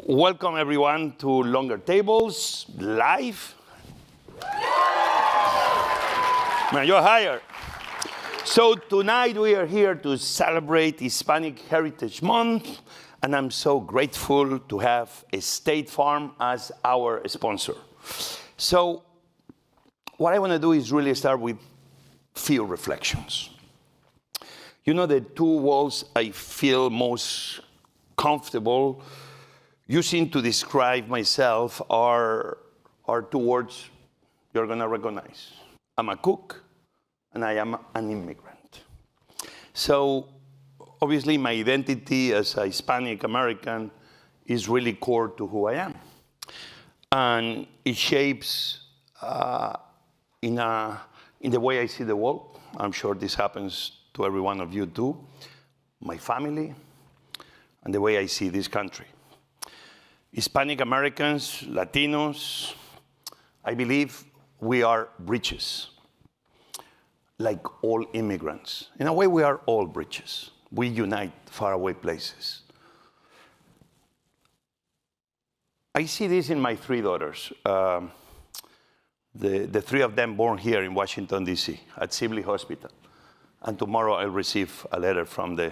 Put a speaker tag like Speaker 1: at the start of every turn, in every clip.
Speaker 1: Welcome everyone to Longer Tables live. Man, you're hired. So tonight we are here to celebrate Hispanic Heritage Month, and I'm so grateful to have State Farm as our sponsor. So what I want to do is really start with few reflections. You know, the two words I feel most comfortable using to describe myself are two words you're going to recognize. I'm a cook, and I am an immigrant. So obviously my identity as a Hispanic American is really core to who I am. And it shapes in the way I see the world. I'm sure this happens to every one of you too. My family, and the way I see this country. Hispanic Americans, Latinos, I believe we are bridges, like all immigrants. In a way, we are all bridges. We unite faraway places. I see this in my three daughters. The three of them born here in Washington, D.C., at Sibley Hospital. And tomorrow I'll receive a letter from the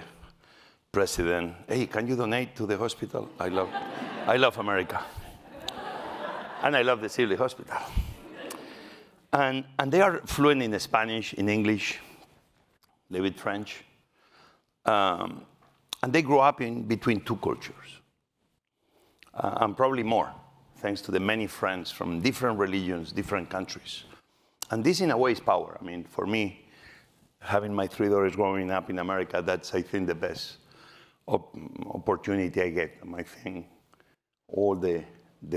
Speaker 1: president. Hey, can you donate to the hospital? I love America. And I love the Sibley Hospital. And they are fluent in Spanish, in English, a little bit French. And they grow up in between two cultures. And probably more, thanks to the many friends from different religions, different countries. And this, in a way, is power. I mean, for me, having my three daughters growing up in America, that's, I think, the best opportunity I get. I think all the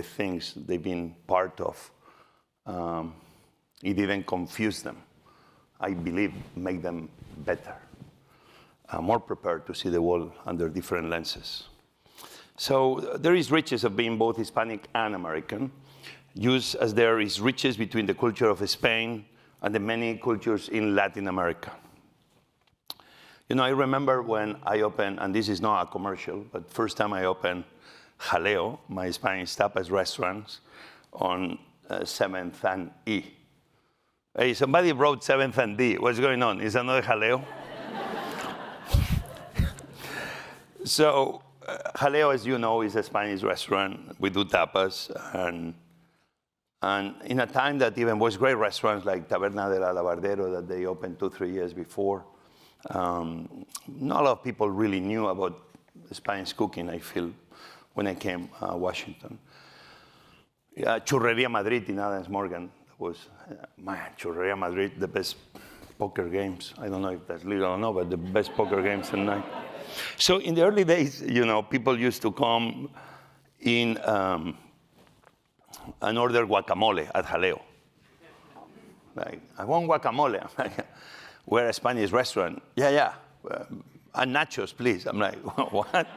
Speaker 1: things they've been part of, it didn't confuse them. I believe make them better, more prepared to see the world under different lenses. So there is riches of being both Hispanic and American, just as there is riches between the culture of Spain and the many cultures in Latin America. You know, I remember when I opened, and this is not a commercial, but first time I opened Jaleo, my Spanish tapas restaurants, on 7th and E. Hey, somebody wrote 7th and D. What's going on? Is another Jaleo? So, Jaleo, as you know, is a Spanish restaurant. We do tapas, and in a time that even was great restaurants like Taberna del Alabardero that they opened 2-3 years before, not a lot of people really knew about Spanish cooking, I feel, when I came to Washington. Churreria Madrid in Adams Morgan was, man, Churreria Madrid, the best poker games. I don't know if that's legal or not, but the best poker games at night. So in the early days, you know, people used to come in and order guacamole at Jaleo. Like, I want guacamole. We're a Spanish restaurant. Yeah. And nachos, please. I'm like, what?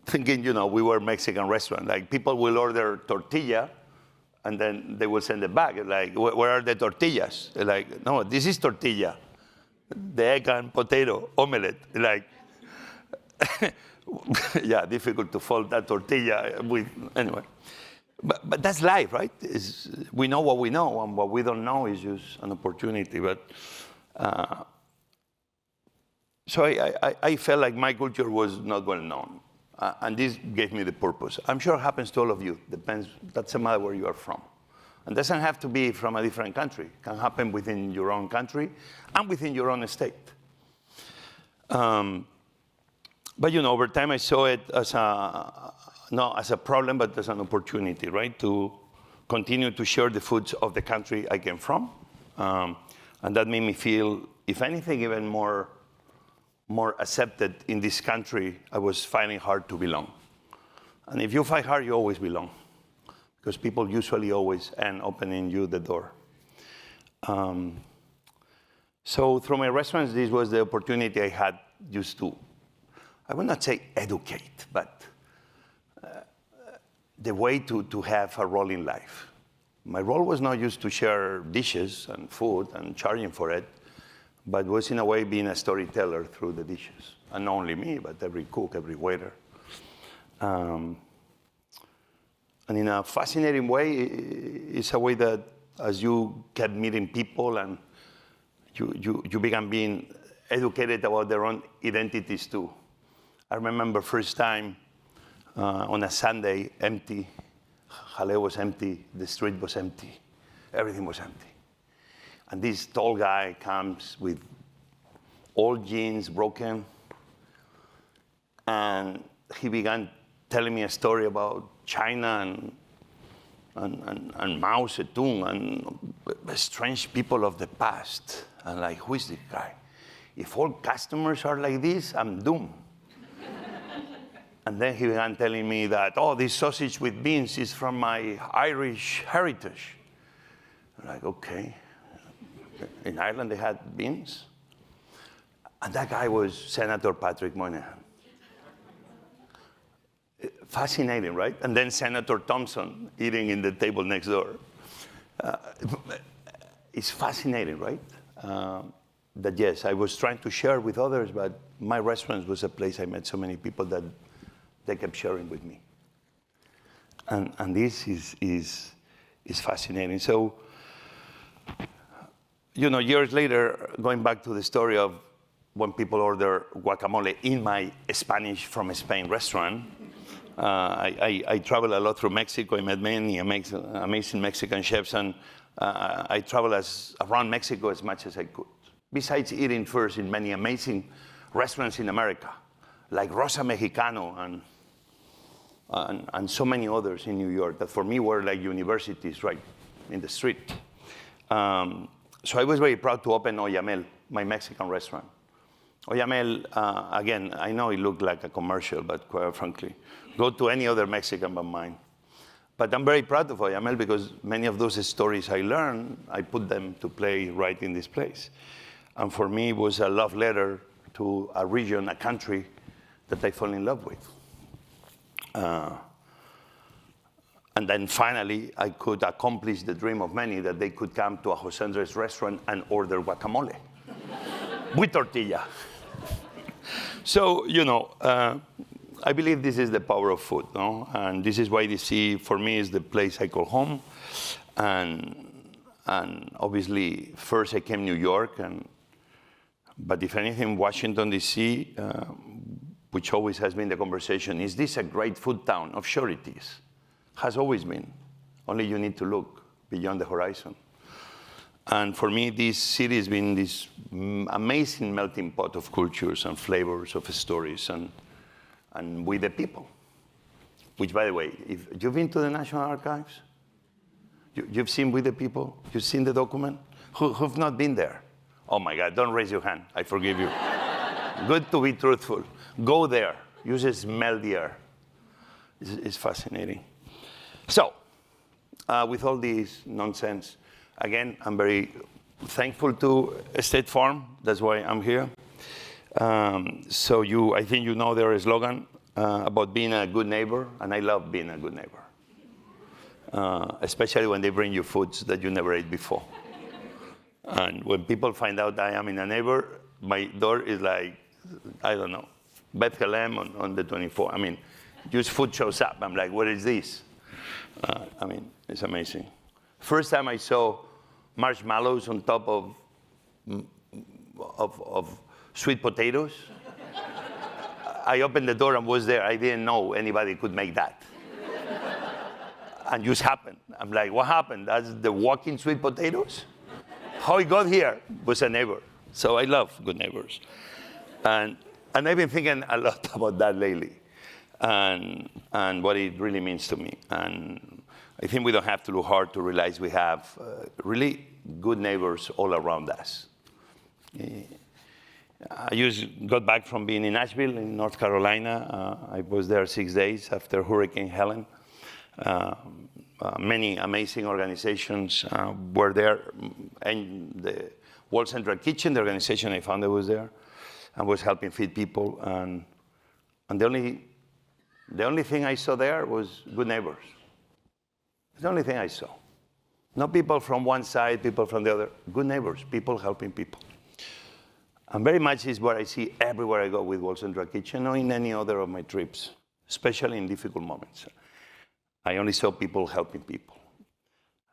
Speaker 1: Thinking, you know, we were a Mexican restaurant. Like, people will order tortilla, and then they will send it back. Like, where are the tortillas? They're like, no, this is tortilla. The egg and potato omelette. Like, yeah, difficult to fold that tortilla with, anyway. But that's life, right? We know what we know, and what we don't know is just an opportunity. But so I felt like my culture was not well known, and this gave me the purpose. I'm sure it happens to all of you. Depends. Doesn't matter where you are from, and doesn't have to be from a different country. It can happen within your own country and within your own state. But you know, over time I saw it as not as a problem, but as an opportunity, right? To continue to share the foods of the country I came from. And that made me feel, if anything, even more accepted in this country. I was finding hard to belong. And if you find hard, you always belong, because people usually always end opening you the door. So through my restaurants, this was the opportunity I had just to, I would not say educate, but the way to have a role in life. My role was not just to share dishes and food and charging for it, but was in a way being a storyteller through the dishes. And not only me, but every cook, every waiter. And in a fascinating way, it's a way that as you kept meeting people and you began being educated about their own identities too. I remember first time on a Sunday, empty. Jaleo was empty, the street was empty, everything was empty. And this tall guy comes with old jeans, broken, and he began telling me a story about China and Mao Zedong and strange people of the past. And like, who is this guy? If all customers are like this, I'm doomed. And then he began telling me that, oh, this sausage with beans is from my Irish heritage. I'm like, okay. In Ireland, they had beans. And that guy was Senator Patrick Moynihan. Fascinating, right? And then Senator Thompson eating in the table next door. It's fascinating, right? That yes, I was trying to share with others, but my restaurant was a place I met so many people that they kept sharing with me. And this is fascinating. So, you know, years later, going back to the story of when people order guacamole in my Spanish from Spain restaurant, I travel a lot through Mexico. I met many amazing Mexican chefs, and I traveled around Mexico as much as I could. Besides eating first in many amazing restaurants in America, like Rosa Mexicano and so many others in New York that for me were like universities right in the street. So I was very proud to open Oyamel, my Mexican restaurant. Oyamel, again, I know it looked like a commercial, but quite frankly, go to any other Mexican but mine. But I'm very proud of Oyamel because many of those stories I learned, I put them to play right in this place. And for me, it was a love letter to a region, a country that I fell in love with. And then finally, I could accomplish the dream of many that they could come to a José Andrés restaurant and order guacamole with tortilla. So, you know, I believe this is the power of food, no? And this is why DC, for me, is the place I call home. And obviously, first I came New York, but if anything, Washington, D.C., which always has been the conversation, is this a great food town? Of sure it is. Has always been. Only you need to look beyond the horizon. And for me, this city has been this amazing melting pot of cultures and flavors, of stories, and with the people. Which, by the way, if you've been to the National Archives, you've seen With the People, you've seen the document, who've not been there? Oh my God, don't raise your hand, I forgive you. Good to be truthful. Go there, you just smell the air. It's fascinating. So, with all this nonsense, again, I'm very thankful to State Farm. That's why I'm here. So I think you know their slogan about being a good neighbor, and I love being a good neighbor. Especially when they bring you foods that you never ate before. And when people find out I am in a neighbor, my door is like, I don't know, Bethlehem on the 24th. I mean, just food shows up. I'm like, what is this? I mean, it's amazing. First time I saw marshmallows on top of sweet potatoes, I opened the door and was there. I didn't know anybody could make that. And just happened. I'm like, what happened? That's the walking sweet potatoes? How it got here was a neighbor. So I love good neighbors. And I've been thinking a lot about that lately and what it really means to me. And I think we don't have to look hard to realize we have really good neighbors all around us. I just got back from being in Nashville in North Carolina. I was there 6 days after Hurricane Helen. Many amazing organizations were there. And the World Central Kitchen, the organization I founded, was there and was helping feed people. And the only thing I saw there was good neighbors. It's the only thing I saw. Not people from one side, people from the other. Good neighbors, people helping people. And very much is what I see everywhere I go with World Central Kitchen or in any other of my trips. especially in difficult moments. I only saw people,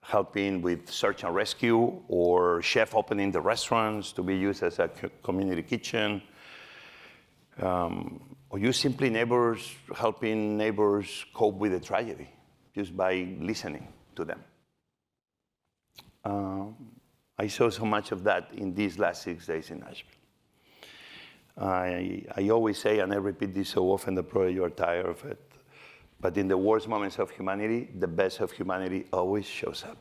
Speaker 1: helping with search and rescue, or chef opening the restaurants to be used as a community kitchen, or you simply neighbors, helping neighbors cope with the tragedy just by listening to them. I saw so much of that in these last 6 days in Nashville. I always say, and I repeat this so often that probably you are tired of it, but in the worst moments of humanity, the best of humanity always shows up.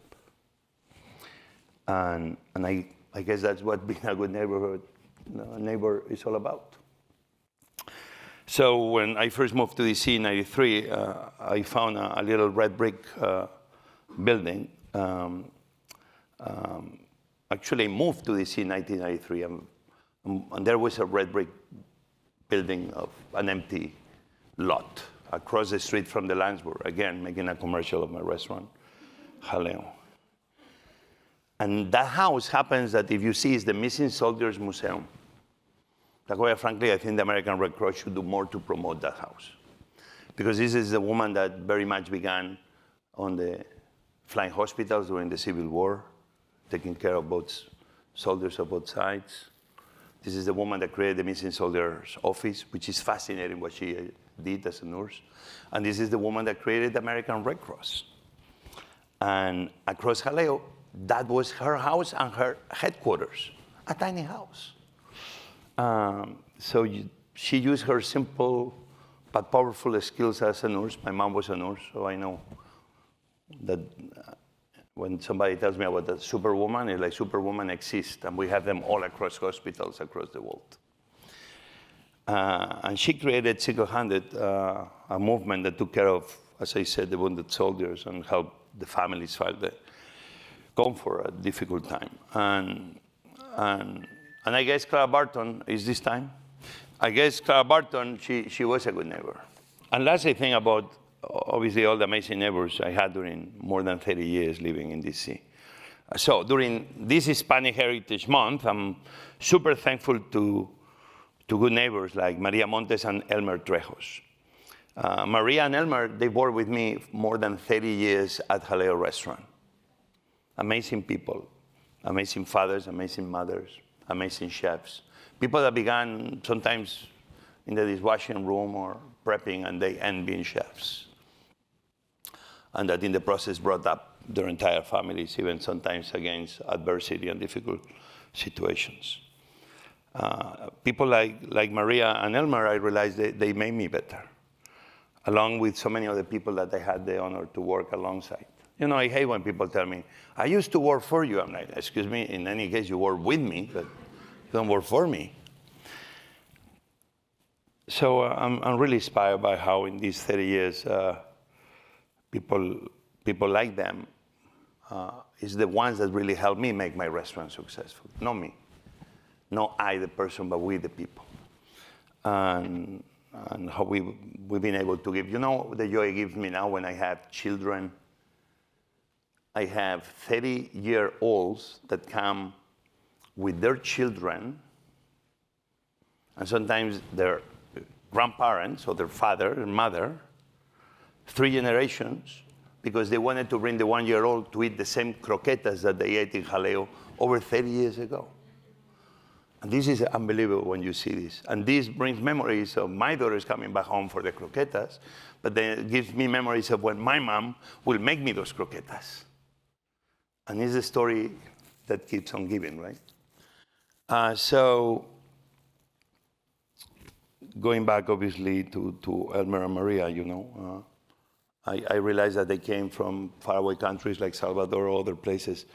Speaker 1: And I guess that's what being a good neighbor is all about. So when I first moved to DC in '93, I found a little red brick building. Actually, I moved to DC in 1993, and there was a red brick building of an empty lot across the street from the Landsburg, again, making a commercial of my restaurant, Jaleo. And that house happens that if you see is the Missing Soldiers Museum. Quite frankly, I think the American Red Cross should do more to promote that house. Because this is the woman that very much began on the flying hospitals during the Civil War, taking care of both soldiers of both sides. This is the woman that created the Missing Soldiers Office, which is fascinating what she did as a nurse. And this is the woman that created the American Red Cross. And across Jaleo, that was her house and her headquarters, a tiny house. She used her simple but powerful skills as a nurse. My mom was a nurse, so I know that when somebody tells me about a superwoman, it's like superwoman exists, and we have them all across hospitals across the world. And she created single-handed a movement that took care of, as I said, the wounded soldiers and helped the families come for a difficult time. And I guess Clara Barton is this time. I guess Clara Barton, she was a good neighbor. And last thing about, obviously, all the amazing neighbors I had during more than 30 years living in DC. So during this Hispanic Heritage Month, I'm super thankful to good neighbors like Maria Montes and Elmer Trejos. Maria and Elmer, they worked with me more than 30 years at Jaleo Restaurant. Amazing people, amazing fathers, amazing mothers, amazing chefs. People that began sometimes in the dishwashing room or prepping, and they end being chefs. And that in the process brought up their entire families, even sometimes against adversity and difficult situations. People like Maria and Elmer, I realized they made me better, along with so many other people that I had the honor to work alongside. You know, I hate when people tell me, I used to work for you. I'm like, excuse me, in any case, you work with me, but you don't work for me. So I'm really inspired by how in these 30 years, people like them is the ones that really helped me make my restaurant successful. Not me, not I, the person, but we, the people. And how we've been able to give. You know, the joy it gives me now when I have children. I have 30-year-olds that come with their children, and sometimes their grandparents or their father and mother, 3 generations, because they wanted to bring the 1-year-old to eat the same croquetas that they ate in Jaleo over 30 years ago. And this is unbelievable when you see this. And this brings memories of my daughters coming back home for the croquetas, but then it gives me memories of when my mom will make me those croquetas. And it's a story that keeps on giving, right? So going back, obviously, to Elmer and Maria, you know, I realized that they came from faraway countries like Salvador or other places,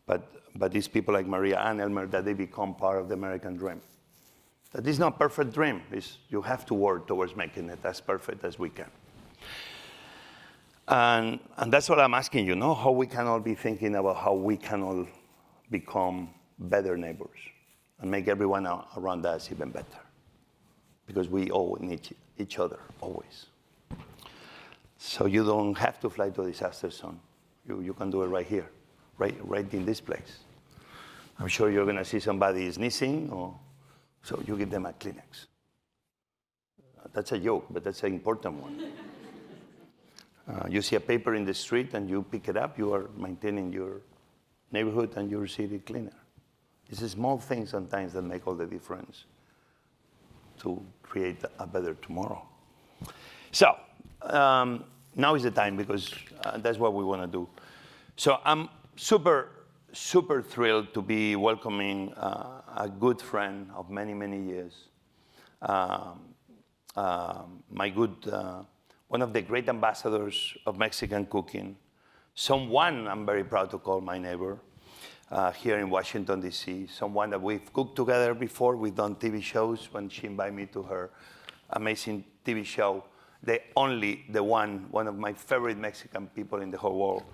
Speaker 1: but these people like Maria and Elmer, that they become part of the American dream. That is not a perfect dream. You have to work towards making it as perfect as we can. And that's what I'm asking you, know, how we can all be thinking about how we can all become better neighbors and make everyone around us even better. Because we all need each other, always. So you don't have to fly to a disaster zone. You can do it right here, right in this place. I'm sure you're going to see somebody sneezing, so you give them a Kleenex. That's a joke, but that's an important one. You see a paper in the street and you pick it up, you are maintaining your neighborhood and your city cleaner. It's the small things sometimes that make all the difference to create a better tomorrow. So, now is the time because that's what we want to do. So I'm super thrilled to be welcoming a good friend of many, many years. One of the great ambassadors of Mexican cooking, someone I'm very proud to call my neighbor here in Washington, D.C., someone that we've cooked together before. We've done TV shows when she invited me to her amazing TV show. One of my favorite Mexican people in the whole world.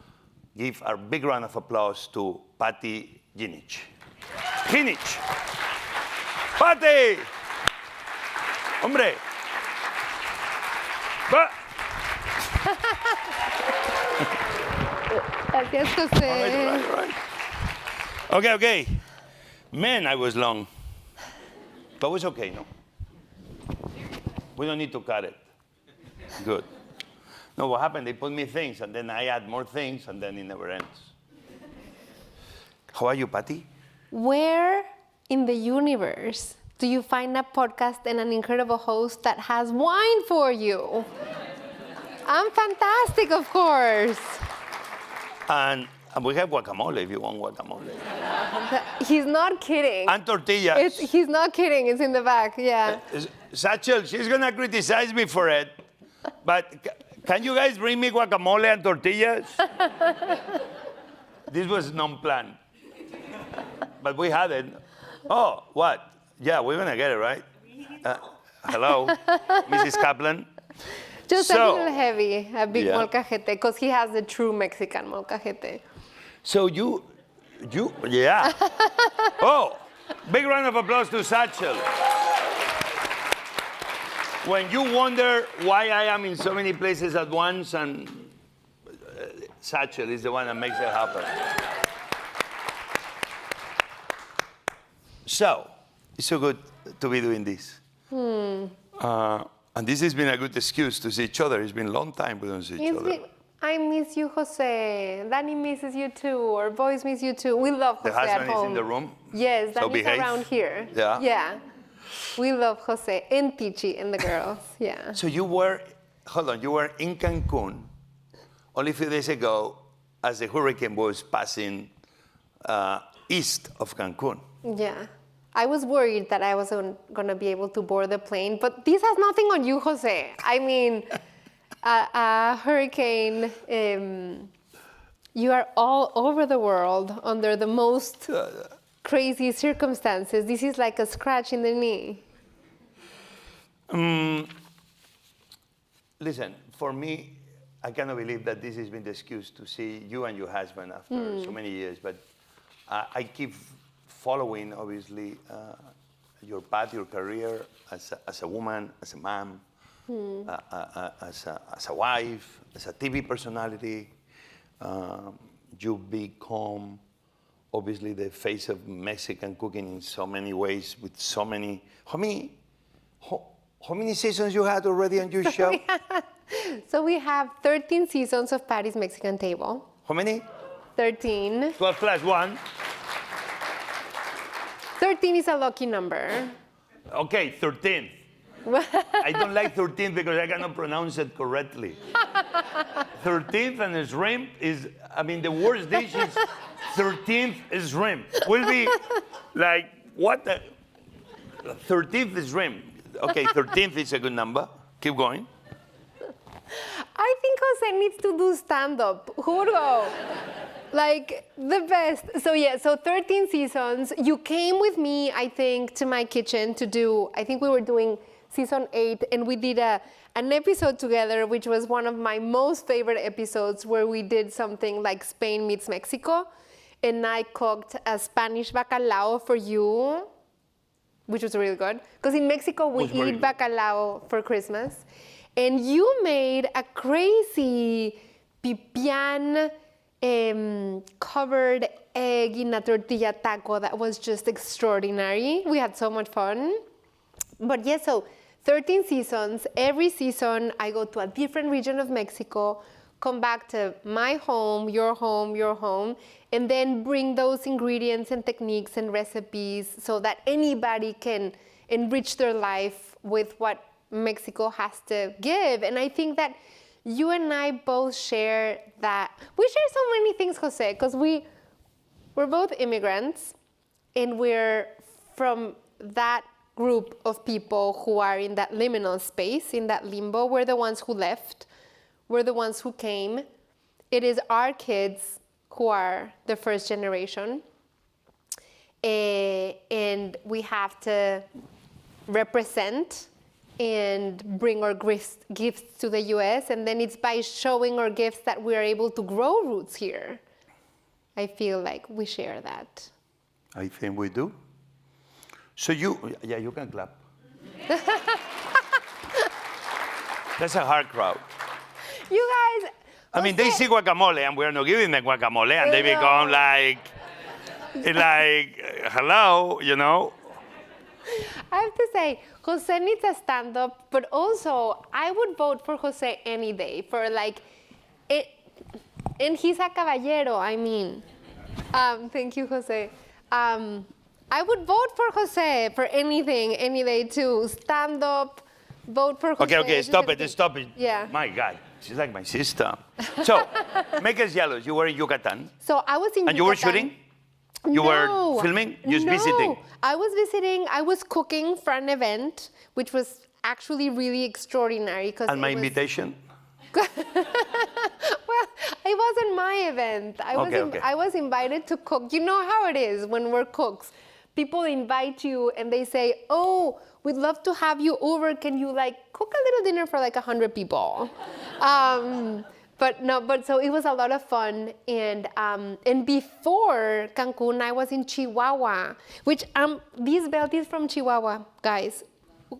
Speaker 1: Give a big round of applause to Pati Jinich. Jinich! Pati! Hombre!
Speaker 2: Gracias, José.
Speaker 1: All right. Okay. Man, I was long. But it was okay, no? We don't need to cut it. Good. No, what happened, they put me things, and then I add more things, and then it never ends. How are you, Pati?
Speaker 2: Where in the universe do you find a podcast and an incredible host that has wine for you? I'm fantastic, of course.
Speaker 1: And we have guacamole if you want guacamole.
Speaker 2: He's not kidding.
Speaker 1: And tortillas.
Speaker 2: He's not kidding. It's in the back, yeah.
Speaker 1: Satchel, she's going to criticize me for it. But can you guys bring me guacamole and tortillas? This was non-planned. But we had it. Oh, what? Yeah, we're going to get it, right? Hello, Mrs. Kaplan.
Speaker 2: Just a little heavy, a big molcajete, because he has the true Mexican molcajete.
Speaker 1: So yeah. Oh, big round of applause to Satchel. When you wonder why I am in so many places at once, and Satchel is the one that makes it happen. So, it's so good to be doing this. And this has been a good excuse to see each other. It's been a long time we don't see each other.
Speaker 2: I miss you, Jose. Danny misses you too. Our boys miss you too. We love Jose at home.
Speaker 1: The husband is in the room?
Speaker 2: Yes, Danny's around here. Yeah. We love Jose and Tichi and the girls, yeah.
Speaker 1: So you were in Cancun only a few days ago as the hurricane was passing east of Cancun.
Speaker 2: Yeah. I was worried that I wasn't going to be able to board the plane, but this has nothing on you, Jose. I mean, a hurricane, you are all over the world under the most crazy circumstances. This is like a scratch in the knee.
Speaker 1: Listen, for me, I cannot believe that this has been the excuse to see you and your husband after so many years, but I keep following, obviously, your path, your career as a woman, as a mom, as a wife, as a TV personality. You've become, obviously, the face of Mexican cooking in so many ways, with so many. How many seasons you had already on your show?
Speaker 2: So we have 13 seasons of Pati's Mexican Table.
Speaker 1: How many?
Speaker 2: 13.
Speaker 1: 12 plus 1.
Speaker 2: 13 is a lucky number.
Speaker 1: Okay, 13. I don't like 13 because I cannot pronounce it correctly. 13th and shrimp is, the worst dish is 13th is shrimp. Will be like, what the? 13th is shrimp. Okay, 13th is a good number. Keep going.
Speaker 2: I think Jose needs to do stand-up. Who would go? Like, the best. So 13 seasons. You came with me, I think, to my kitchen to do, I think we were doing season 8, and we did an episode together, which was one of my most favorite episodes, where we did something like Spain meets Mexico, and I cooked a Spanish bacalao for you, which was really good. Because in Mexico, we eat bacalao for Christmas. And you made a crazy pipián covered egg in a tortilla taco that was just extraordinary. We had so much fun. But yeah, so 13 seasons. Every season, I go to a different region of Mexico, come back to my home, your home, and then bring those ingredients and techniques and recipes so that anybody can enrich their life with what Mexico has to give. And I think that you and I both share that. We share so many things, Jose, because we're both immigrants, and we're from that group of people who are in that liminal space, in that limbo. We're the ones who left. We're the ones who came. It is our kids who are the first generation. And we have to represent and bring our gifts to the US. And then it's by showing our gifts that we are able to grow roots here. I feel like we share that.
Speaker 1: I think we do. So you can clap. That's a hard crowd.
Speaker 2: You guys.
Speaker 1: I mean, they see guacamole, and we're not giving them guacamole, and they become like, hello, you know?
Speaker 2: I have to say, Jose needs a stand-up, but also, I would vote for Jose any day, for like, and he's a caballero, I mean. Thank you, Jose. I would vote for Jose for anything, any day too. Stand up, vote for Jose.
Speaker 1: Okay, stop it.
Speaker 2: Yeah.
Speaker 1: My God, she's like my sister. So, make us jealous. You were in Yucatan.
Speaker 2: So I was in Yucatan.
Speaker 1: And you were shooting? You were filming? Just visiting?
Speaker 2: I was visiting. I was cooking for an event, which was actually really extraordinary.
Speaker 1: And my invitation?
Speaker 2: Well, it wasn't my event. I was invited to cook. You know how it is when we're cooks. People invite you and they say, oh, we'd love to have you over. Can you like cook a little dinner for like 100 people? But so it was a lot of fun. And before Cancun, I was in Chihuahua, which this belt is from Chihuahua, guys.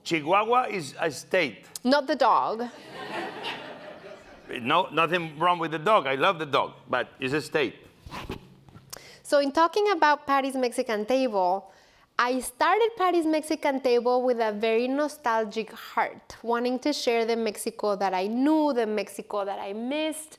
Speaker 1: Chihuahua is a state.
Speaker 2: Not the dog.
Speaker 1: No, nothing wrong with the dog. I love the dog, but it's a state.
Speaker 2: So in talking about Pati's Mexican Table, I started Pati's Mexican Table with a very nostalgic heart, wanting to share the Mexico that I knew, the Mexico that I missed,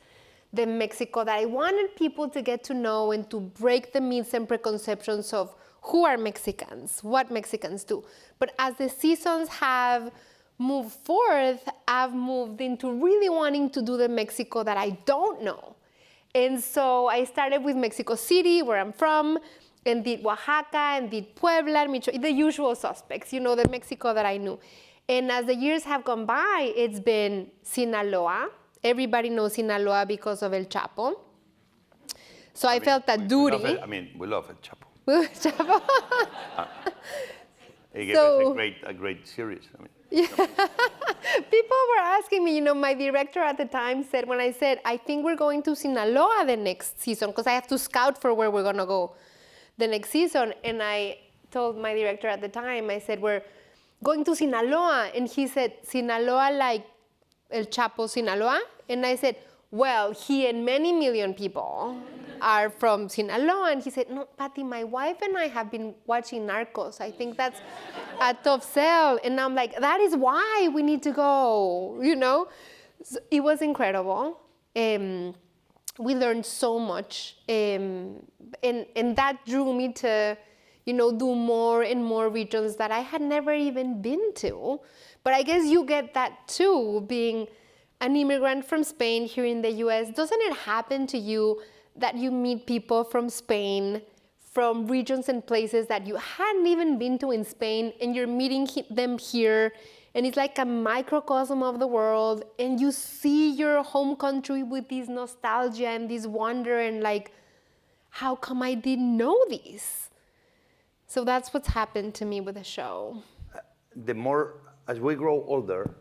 Speaker 2: the Mexico that I wanted people to get to know and to break the myths and preconceptions of who are Mexicans, what Mexicans do. But as the seasons have moved forth, I've moved into really wanting to do the Mexico that I don't know. And so I started with Mexico City, where I'm from, and did Oaxaca, and did Puebla, the usual suspects, you know, the Mexico that I knew. And as the years have gone by, it's been Sinaloa. Everybody knows Sinaloa because of El Chapo. So I felt that duty.
Speaker 1: We love El Chapo.
Speaker 2: Chapo.
Speaker 1: He gave us a great series.
Speaker 2: Yeah. People were asking me, you know, my director at the time said, when I said, I think we're going to Sinaloa the next season, because I have to scout for where we're going to go the next season. And I told my director at the time, I said, we're going to Sinaloa. And he said, Sinaloa like El Chapo, Sinaloa? And I said, well, he and many million people are from Sinaloa. And he said, no, Pati, my wife and I have been watching Narcos. I think that's a tough sell. And I'm like, that is why we need to go, you know? So it was incredible. We learned so much. And that drew me to, you know, do more and more regions that I had never even been to. But I guess you get that too, being an immigrant from Spain here in the US. Doesn't it happen to you that you meet people from Spain, from regions and places that you hadn't even been to in Spain, and you're meeting them here, and it's like a microcosm of the world, and you see your home country with this nostalgia and this wonder, and like, how come I didn't know this? So that's what's happened to me with the show.
Speaker 1: The more, as we grow older,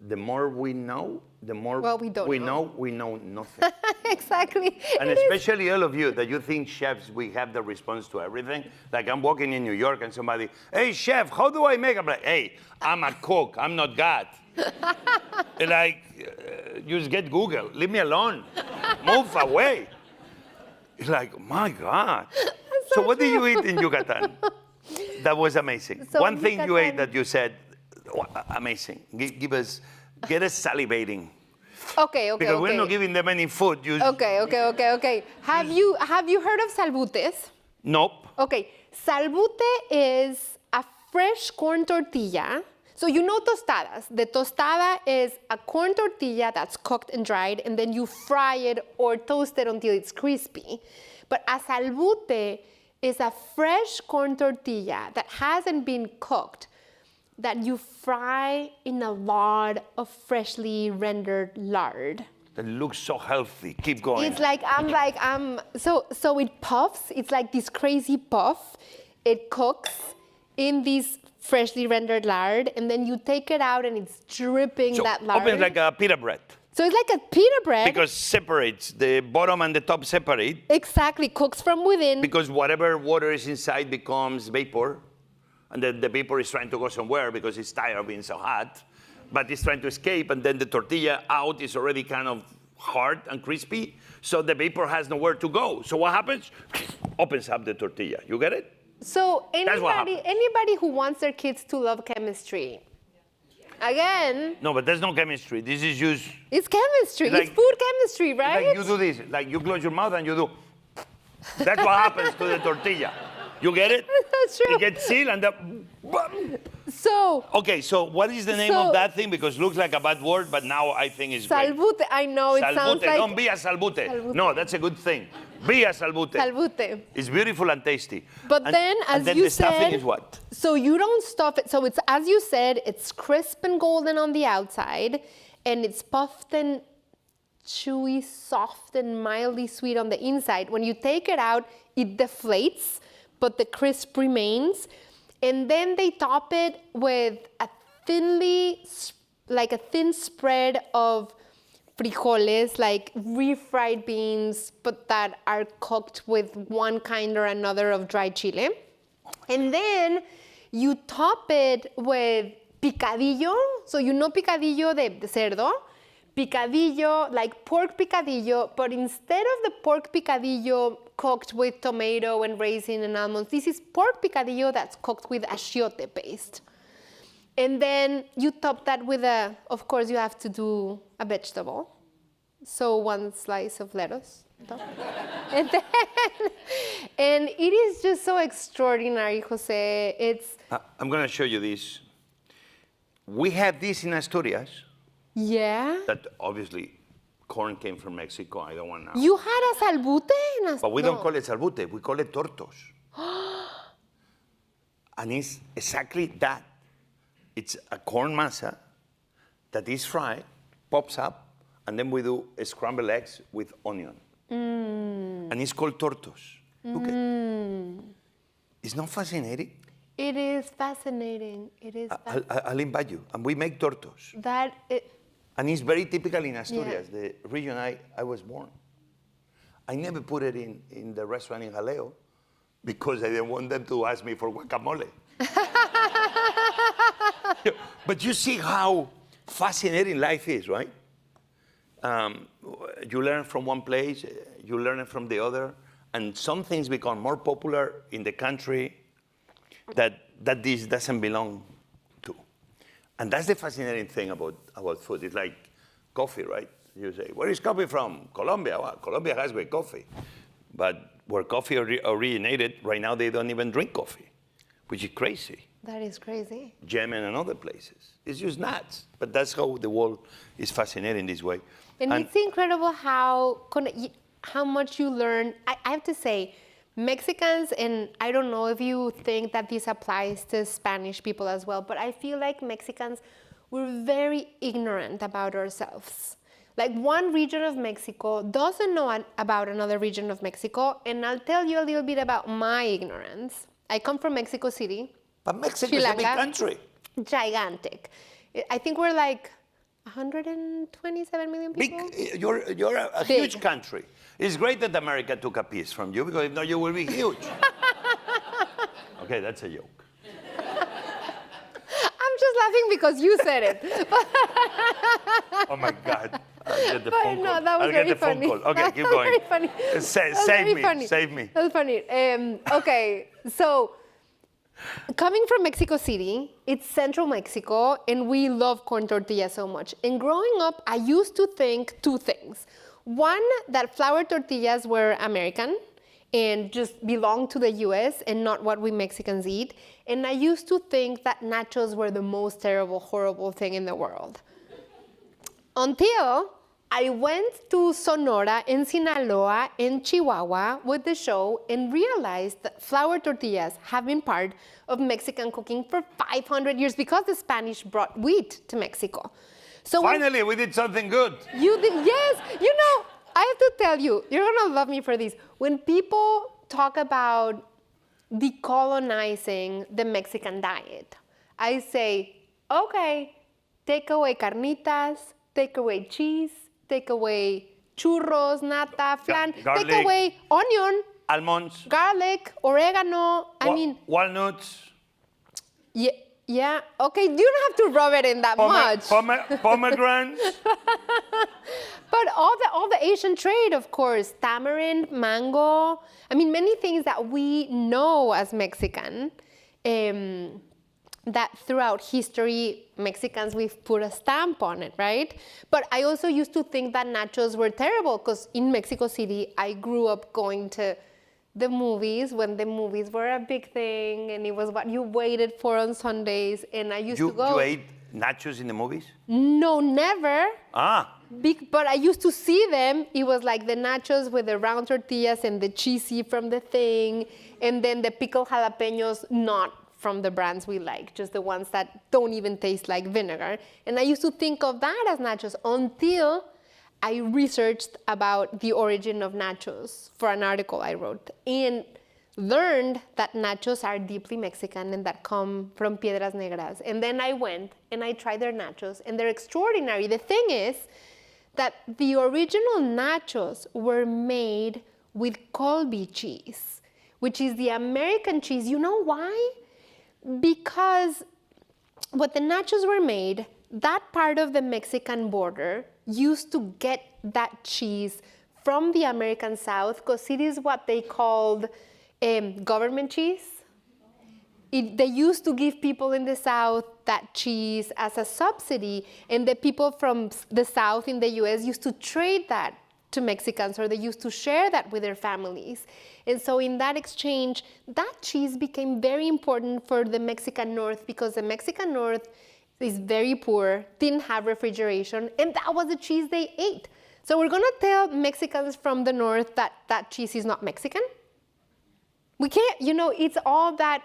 Speaker 1: the more we know, the more we know nothing.
Speaker 2: Exactly.
Speaker 1: And especially all of you that you think chefs, we have the response to everything. Like I'm walking in New York and somebody, hey chef, how do I make? I'm like, hey, I'm a cook, I'm not God. Just get Google, leave me alone, move away. It's like, my God. So what did you eat in Yucatan? That was amazing.
Speaker 2: So
Speaker 1: One thing you ate that you said, Amazing. Give us, get us salivating.
Speaker 2: Okay, okay,
Speaker 1: Because
Speaker 2: okay.
Speaker 1: we're not giving them any food.
Speaker 2: Okay. Have you heard of salbutes?
Speaker 1: Nope.
Speaker 2: Okay, salbute is a fresh corn tortilla. So you know tostadas. The tostada is a corn tortilla that's cooked and dried, and then you fry it or toast it until it's crispy. But a salbute is a fresh corn tortilla that hasn't been cooked, that you fry in a lot of freshly rendered lard.
Speaker 1: That looks so healthy. Keep going.
Speaker 2: It's like, so it puffs. It's like this crazy puff. It cooks in this freshly rendered lard, and then you take it out and it's dripping that lard.
Speaker 1: Open like a pita bread.
Speaker 2: So it's like a pita bread.
Speaker 1: Because separates, the bottom and the top separate.
Speaker 2: Exactly, cooks from within.
Speaker 1: Because whatever water is inside becomes vapor. And then the vapor is trying to go somewhere because it's tired of being so hot. But it's trying to escape, and then the tortilla out is already kind of hard and crispy. So the vapor has nowhere to go. So what happens? Opens up the tortilla. You get it?
Speaker 2: So anybody who wants their kids to love chemistry, again.
Speaker 1: No, but there's no chemistry. This is just.
Speaker 2: It's chemistry.
Speaker 1: Like,
Speaker 2: it's food chemistry, right?
Speaker 1: Like you do this. Like you close your mouth and you do. That's what happens to the tortilla. You get it?
Speaker 2: That's true.
Speaker 1: It gets sealed and the.
Speaker 2: So.
Speaker 1: Okay, so what is the name of that thing? Because it looks like a bad word, but now I think it's great.
Speaker 2: Salbute. I know it sounds like.
Speaker 1: Don't be a salbute. No, that's a good thing. Be a salbute.
Speaker 2: Salbute.
Speaker 1: It's beautiful and tasty.
Speaker 2: But then, as
Speaker 1: then
Speaker 2: you
Speaker 1: the
Speaker 2: said,
Speaker 1: stuffing is what?
Speaker 2: So you don't stuff it. So it's, as you said, it's crisp and golden on the outside, and it's puffed and chewy, soft, and mildly sweet on the inside. When you take it out, it deflates, but the crisp remains. And then they top it with a thin spread of frijoles, like refried beans, but that are cooked with one kind or another of dried chile. And then you top it with picadillo. So you know picadillo de cerdo? Picadillo, like pork picadillo, but instead of the pork picadillo cooked with tomato and raisin and almonds, this is pork picadillo that's cooked with achiote paste. And then you top that with of course you have to do a vegetable. So one slice of lettuce. and it is just so extraordinary, Jose. It's.
Speaker 1: I'm going to show you this. We have this in Asturias.
Speaker 2: Yeah.
Speaker 1: That obviously corn came from Mexico. I don't want to know.
Speaker 2: You had a salbute in Asturias?
Speaker 1: But we don't call it salbute. We call it tortos. And it's exactly that. It's a corn masa that is fried, pops up, and then we do scrambled eggs with onion. And it's called tortos. Look at It's not fascinating?
Speaker 2: It is fascinating. It is.
Speaker 1: I'll invite you. And we make tortos. And it's very typical in Asturias, the region I was born. I never put it in the restaurant in Jaleo because I didn't want them to ask me for guacamole. But you see how fascinating life is, right? You learn from one place, you learn it from the other, and some things become more popular in the country that this doesn't belong to. And that's the fascinating thing about food. It's like coffee, right? You say, where is coffee from? Colombia. Well, Colombia has great coffee. But where coffee originated, right now they don't even drink coffee, which is crazy.
Speaker 2: That is crazy.
Speaker 1: Yemen and other places. It's just nuts. But that's how the world is fascinating this way.
Speaker 2: And it's incredible how much you learn. I have to say, Mexicans, and I don't know if you think that this applies to Spanish people as well, but I feel like Mexicans, we're very ignorant about ourselves. Like one region of Mexico doesn't know about another region of Mexico, and I'll tell you a little bit about my ignorance. I come from Mexico City.
Speaker 1: But Mexico is a big country.
Speaker 2: Gigantic. I think we're like 127 million people.
Speaker 1: Big, you're a huge country. It's great that America took a piece from you, because if not, you will be huge. Okay, that's a joke.
Speaker 2: I'm just laughing because you said it.
Speaker 1: Oh my God. I'll get the phone call.
Speaker 2: No, that was very funny.
Speaker 1: Okay, keep going.
Speaker 2: Very funny.
Speaker 1: Save me.
Speaker 2: That was funny. Okay, so Coming from Mexico City, it's central Mexico, and we love corn tortillas so much. And growing up, I used to think two things. One, that flour tortillas were American and just belonged to the US and not what we Mexicans eat. And I used to think that nachos were the most terrible, horrible thing in the world. Until I went to Sonora and Sinaloa and Chihuahua with the show and realized that flour tortillas have been part of Mexican cooking for 500 years because the Spanish brought wheat to Mexico. So
Speaker 1: Finally, we did something good.
Speaker 2: you did, yes, you know, I have to tell you, you're gonna love me for this. When people talk about decolonizing the Mexican diet, I say, okay, take away carnitas, take away cheese, take away churros, nata, flan,
Speaker 1: garlic,
Speaker 2: take away onion,
Speaker 1: almonds,
Speaker 2: garlic, oregano. I mean,
Speaker 1: walnuts,
Speaker 2: yeah, yeah. Okay, you don't have to rub it in that much.
Speaker 1: pomegranates.
Speaker 2: But all the Asian trade, of course, tamarind, mango. I mean, many things that we know as Mexican. That throughout history, Mexicans, we've put a stamp on it, right? But I also used to think that nachos were terrible because in Mexico City, I grew up going to the movies when the movies were a big thing and it was what you waited for on Sundays. And I used to go.
Speaker 1: You ate nachos in the movies?
Speaker 2: No, never.
Speaker 1: Ah.
Speaker 2: But I used to see them. It was like the nachos with the round tortillas and the cheesy from the thing. And then the pickled jalapenos, not from the brands we like, just the ones that don't even taste like vinegar. And I used to think of that as nachos until I researched about the origin of nachos for an article I wrote and learned that nachos are deeply Mexican and that come from Piedras Negras. And then I went and I tried their nachos and they're extraordinary. The thing is that the original nachos were made with Colby cheese, which is the American cheese. You know why? Because when the nachos were made, that part of the Mexican border used to get that cheese from the American South because it is what they called government cheese. They used to give people in the South that cheese as a subsidy, and the people from the South in the US used to trade that to Mexicans, or they used to share that with their families. And so in that exchange, that cheese became very important for the Mexican North because the Mexican North is very poor, didn't have refrigeration, and that was the cheese they ate. So we're gonna tell Mexicans from the North that that cheese is not Mexican? We can't, you know, it's all that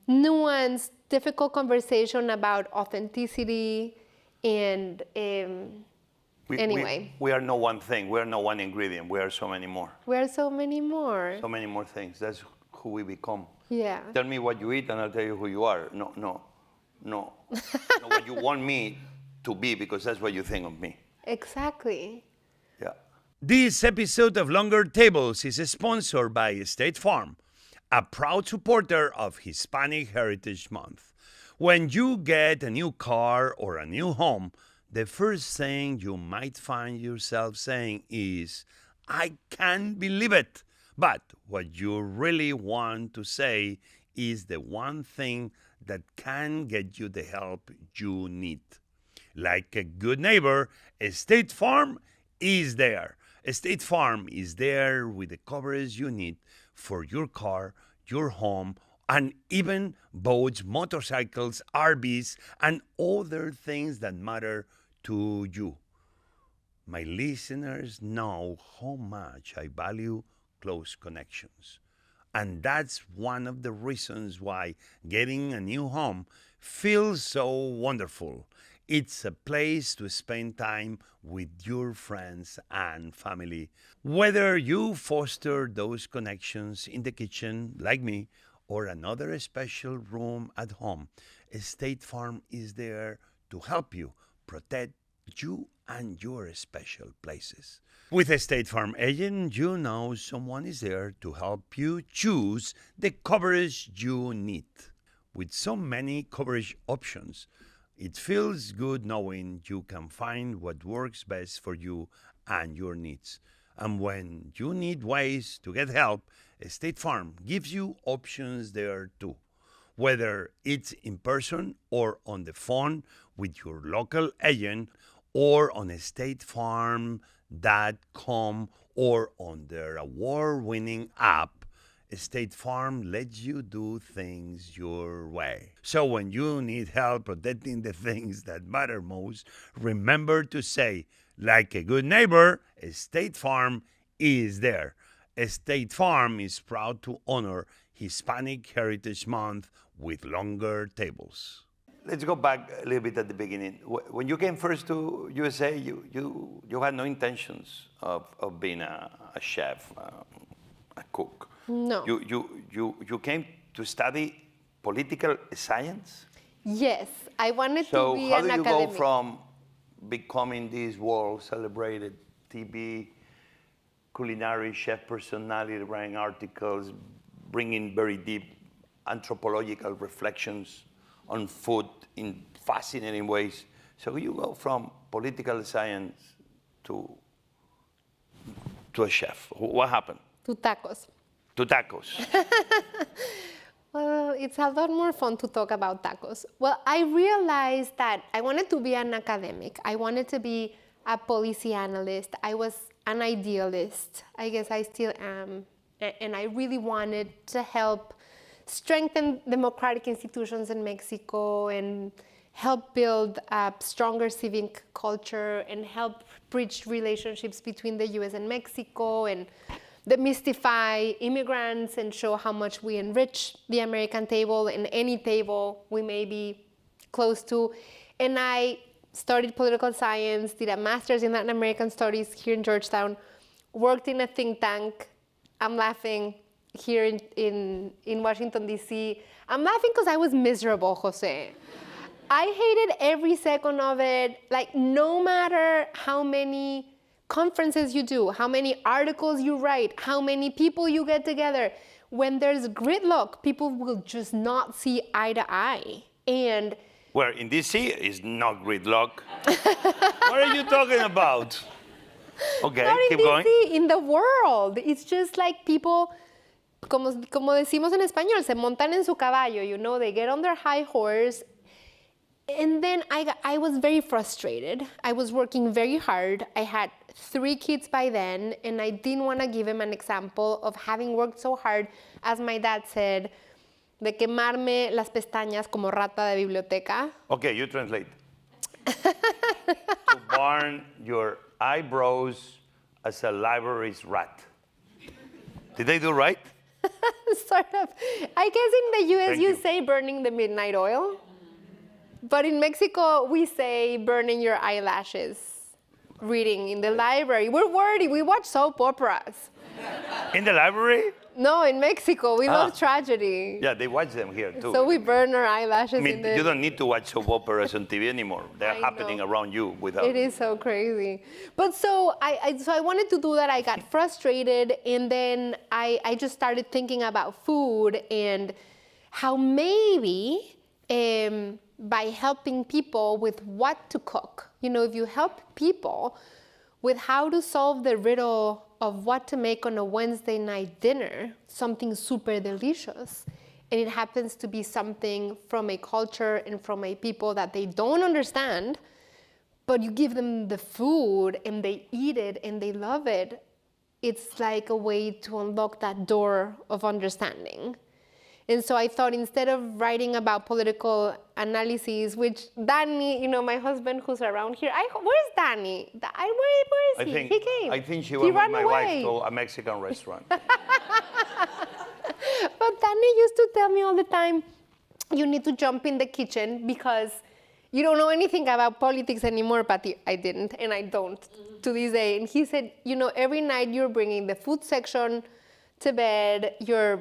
Speaker 2: nuanced, difficult conversation about authenticity and anyway.
Speaker 1: We are no one thing. We are no one ingredient. We are so many more.
Speaker 2: We are so many more.
Speaker 1: So many more things. That's who we become.
Speaker 2: Yeah.
Speaker 1: Tell me what you eat and I'll tell you who you are. No, what you want me to be because that's what you think of me.
Speaker 2: Exactly.
Speaker 1: Yeah.
Speaker 3: This episode of Longer Tables is sponsored by State Farm, a proud supporter of Hispanic Heritage Month. When you get a new car or a new home, the first thing you might find yourself saying is, I can't believe it. But what you really want to say is the one thing that can get you the help you need. Like a good neighbor, State Farm is there. State Farm is there with the coverage you need for your car, your home, and even boats, motorcycles, RVs, and other things that matter to you. My listeners know how much I value close connections. And that's one of the reasons why getting a new home feels so wonderful. It's a place to spend time with your friends and family. Whether you foster those connections in the kitchen, like me, or another special room at home, State Farm is there to help you protect you and your special places. With a State Farm agent, you know someone is there to help you choose the coverage you need. With so many coverage options, it feels good knowing you can find what works best for you and your needs. And when you need ways to get help, State Farm gives you options there too. whether it's in person or on the phone with your local agent or on statefarm.com or on their award-winning app. State Farm lets you do things your way. So when you need help protecting the things that matter most, remember to say, like a good neighbor, State Farm is there. State Farm is proud to honor Hispanic Heritage Month with longer tables.
Speaker 1: Let's go back a little bit at the beginning. When you came first to USA, you had no intentions of being a chef, a cook.
Speaker 2: No.
Speaker 1: You came to study political science?
Speaker 2: Yes, I wanted
Speaker 1: So
Speaker 2: to be
Speaker 1: how
Speaker 2: an
Speaker 1: do you
Speaker 2: academic.
Speaker 1: go from becoming this world-celebrated TV, culinary chef personality, writing articles, bringing very deep anthropological reflections on food in fascinating ways. So you go from political science to a chef. What happened?
Speaker 2: To tacos.
Speaker 1: To tacos.
Speaker 2: Well, it's a lot more fun to talk about tacos. Well, I realized that I wanted to be an academic. I wanted to be a policy analyst. I was an idealist. I guess I still am. And I really wanted to help strengthen democratic institutions in Mexico and help build a stronger civic culture and help bridge relationships between the US and Mexico and demystify immigrants and show how much we enrich the American table and any table we may be close to. And I studied political science, did a master's in Latin American studies here in Georgetown, worked in a think tank. I'm laughing here in Washington, D.C. I'm laughing because I was miserable, Jose. I hated every second of it. Like, no matter how many conferences you do, how many articles you write, how many people you get together, when there's gridlock, people will just not see eye to eye. And
Speaker 1: Where in DC is not gridlock. What are you talking about? Okay,
Speaker 2: not in
Speaker 1: keep
Speaker 2: DC,
Speaker 1: going.
Speaker 2: in the world. It's just like people, como decimos en español, se montan en su caballo, you know, they get on their high horse. And then I was very frustrated. I was working very hard. I had 3 kids by then, and I didn't want to give him an example of having worked so hard, as my dad said, de quemarme las pestañas como rata de biblioteca.
Speaker 1: Okay, you translate. To burn your eyebrows as a library's rat. Did I do right?
Speaker 2: Sort of. I guess in the US
Speaker 1: Thank
Speaker 2: you
Speaker 1: you.
Speaker 2: say burning the midnight oil. But in Mexico, we say burning your eyelashes, reading in the library. We're wordy. We watch soap operas.
Speaker 1: In the library?
Speaker 2: No, in Mexico, we love tragedy.
Speaker 1: Yeah, they watch them here too.
Speaker 2: So we burn our eyelashes
Speaker 1: I mean,
Speaker 2: in the...
Speaker 1: you don't need to watch soap operas on TV anymore. They're
Speaker 2: I
Speaker 1: happening
Speaker 2: know.
Speaker 1: around you without.
Speaker 2: It is so crazy. But so I wanted to do that. I got frustrated, and then I just started thinking about food and how maybe by helping people with what to cook, you know, if you help people with how to solve the riddle of what to make on a Wednesday night dinner, something super delicious, and it happens to be something from a culture and from a people that they don't understand, but you give them the food and they eat it and they love it, it's like a way to unlock that door of understanding. And so I thought, instead of writing about political analyses, which Danny, you know, my husband who's around here, where's Danny? Where is he? He came.
Speaker 1: I think she
Speaker 2: He
Speaker 1: went with
Speaker 2: ran
Speaker 1: my
Speaker 2: away.
Speaker 1: wife to a Mexican restaurant.
Speaker 2: But Danny used to tell me all the time, you need to jump in the kitchen because you don't know anything about politics anymore, Pati. I didn't, and I don't to this day. And he said, you know, every night you're bringing the food section to bed,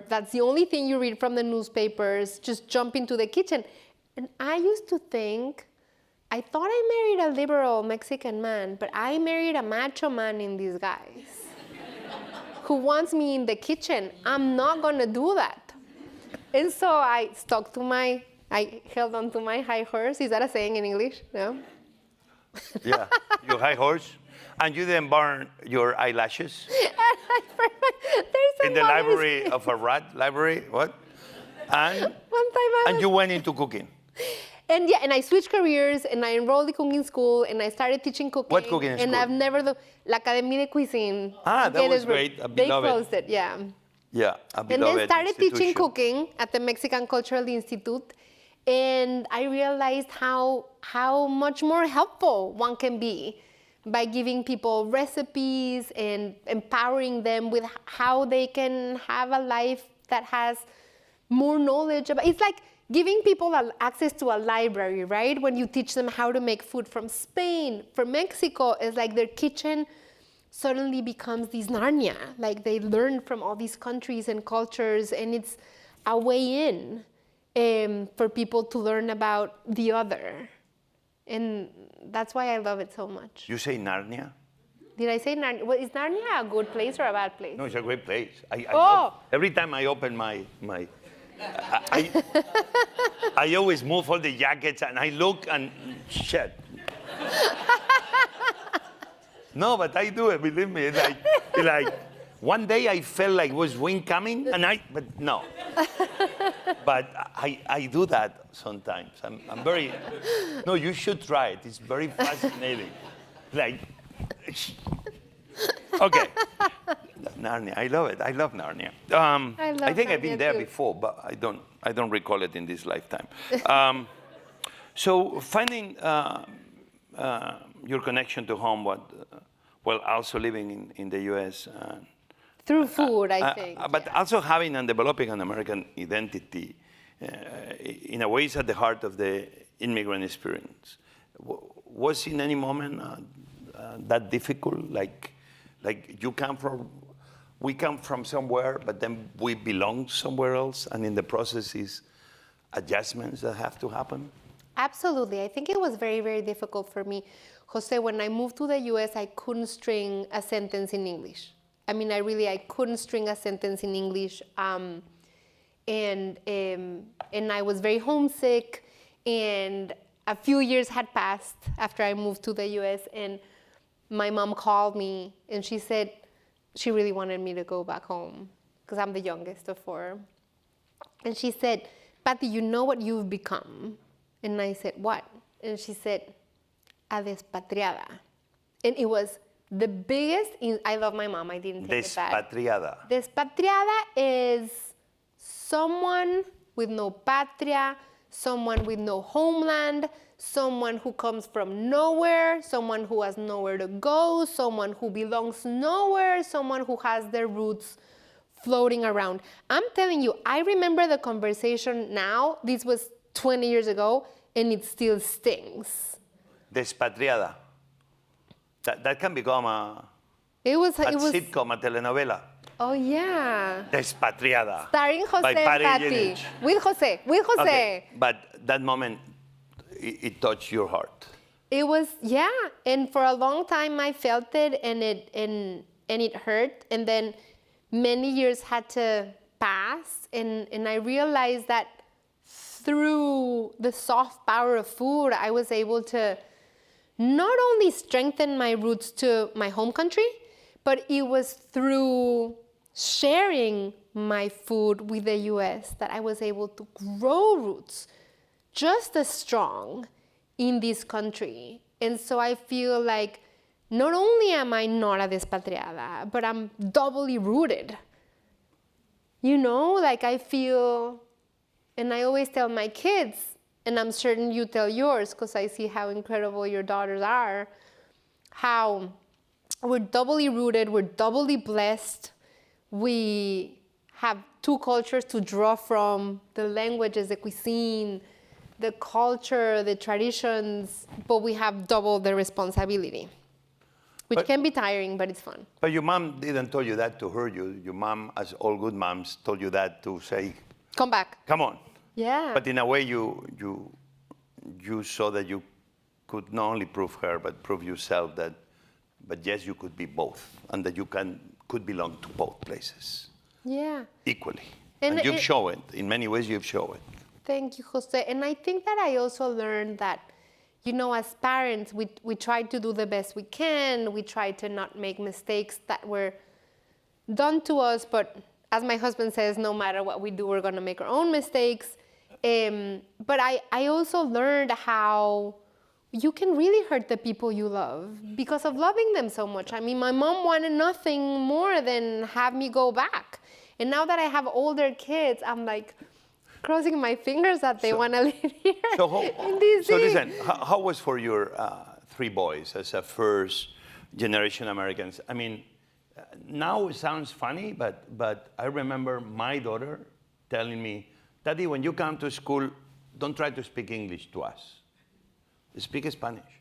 Speaker 2: that's the only thing you read from the newspapers, just jump into the kitchen. And I used to think, I thought I married a liberal Mexican man, but I married a macho man in disguise who wants me in the kitchen. I'm not gonna do that. And so I held on to my high horse. Is that a saying in English? No?
Speaker 1: Yeah, your high horse. And you then burn your eyelashes
Speaker 2: There's
Speaker 1: in the
Speaker 2: some
Speaker 1: library of a rat? Library? What? And,
Speaker 2: One time I
Speaker 1: and
Speaker 2: was...
Speaker 1: you went into cooking.
Speaker 2: And yeah, and I switched careers, and I enrolled in cooking school, and I started teaching cooking.
Speaker 1: What cooking
Speaker 2: and
Speaker 1: school?
Speaker 2: I've never done l'Académie de Cuisine.
Speaker 1: Ah, that was great.
Speaker 2: They closed it, yeah.
Speaker 1: Yeah, a
Speaker 2: And
Speaker 1: beloved
Speaker 2: then started teaching
Speaker 1: institution.
Speaker 2: cooking at the Mexican Cultural Institute, and I realized how much more helpful one can be by giving people recipes and empowering them with how they can have a life that has more knowledge about. It's like giving people access to a library, right? When you teach them how to make food from Spain, from Mexico, it's like their kitchen suddenly becomes this Narnia. Like they learn from all these countries and cultures, and it's a way in for people to learn about the other. And that's why I love it so much.
Speaker 1: You say Narnia?
Speaker 2: Did I say Narnia? Well, is Narnia a good place or a bad place?
Speaker 1: No, it's a great place. I
Speaker 2: Oh.
Speaker 1: love, every time I open I always move all the jackets and I look and shit. No, but I do it, believe me. It's like one day I felt like was wind coming, but no. But I do that sometimes. I'm very, no, you should try it. It's very fascinating. Like, okay. Narnia, I love it. I love Narnia. I think I've been
Speaker 2: Narnia
Speaker 1: there
Speaker 2: too.
Speaker 1: before, but I don't recall it in this lifetime. So finding your connection to home, while also living in the U.S.
Speaker 2: Through food, I think.
Speaker 1: But also having and developing an American identity, in a way, is at the heart of the immigrant experience. Was in any moment that difficult? Like we come from somewhere, but then we belong somewhere else, and in the process is adjustments that have to happen?
Speaker 2: Absolutely. I think it was very, very difficult for me. Jose, when I moved to the US, I couldn't string a sentence in English. I mean, I couldn't string a sentence in English. And I was very homesick, and a few years had passed after I moved to the US, and my mom called me, and she said she really wanted me to go back home, because I'm the youngest of four. And she said, Pati, you know what you've become? And I said, what? And she said, a despatriada. And it was the biggest, I love my mom, I didn't take it back.
Speaker 1: Despatriada.
Speaker 2: Despatriada is someone with no patria, someone with no homeland, someone who comes from nowhere, someone who has nowhere to go, someone who belongs nowhere, someone who has their roots floating around. I'm telling you, I remember the conversation now, this was 20 years ago, and it still stings.
Speaker 1: Despatriada. That can become a sitcom, a telenovela.
Speaker 2: Oh yeah.
Speaker 1: Despatriada.
Speaker 2: Starring José
Speaker 1: by Pati
Speaker 2: Pati.
Speaker 1: Jinich.
Speaker 2: With José.
Speaker 1: Okay. But that moment, it touched your heart.
Speaker 2: It was, yeah. And for a long time I felt it, and it hurt. And then many years had to pass, and I realized that through the soft power of food, I was able to not only strengthen my roots to my home country, but it was through sharing my food with the US that I was able to grow roots just as strong in this country. And so I feel like not only am I not a despatriada, but I'm doubly rooted. You know, like I feel, and I always tell my kids, and I'm certain you tell yours, because I see how incredible your daughters are, how we're doubly rooted, we're doubly blessed. We have two cultures to draw from, the languages, the cuisine, the culture, the traditions, but we have double the responsibility, which can be tiring, but it's fun.
Speaker 1: But your mom didn't tell you that to hurt you. Your mom, as all good moms, told you that to say,
Speaker 2: come back.
Speaker 1: come on.
Speaker 2: Yeah.
Speaker 1: But in a way, you saw that you could not only prove her, but prove yourself that, but yes, you could be both, and that you could belong to both places.
Speaker 2: Yeah.
Speaker 1: Equally. And you've shown it. In many ways, you've shown it.
Speaker 2: Thank you, Jose. And I think that I also learned that, you know, as parents, we try to do the best we can. We try to not make mistakes that were done to us, but as my husband says, no matter what we do, we're gonna make our own mistakes. But I also learned how you can really hurt the people you love because of loving them so much. I mean, my mom wanted nothing more than have me go back. And now that I have older kids, I'm like crossing my fingers that they want to live here in DC.
Speaker 1: So listen, how was for your 3 boys as a first generation Americans? I mean, now it sounds funny, but I remember my daughter telling me, Daddy, when you come to school, don't try to speak English to us. Speak Spanish.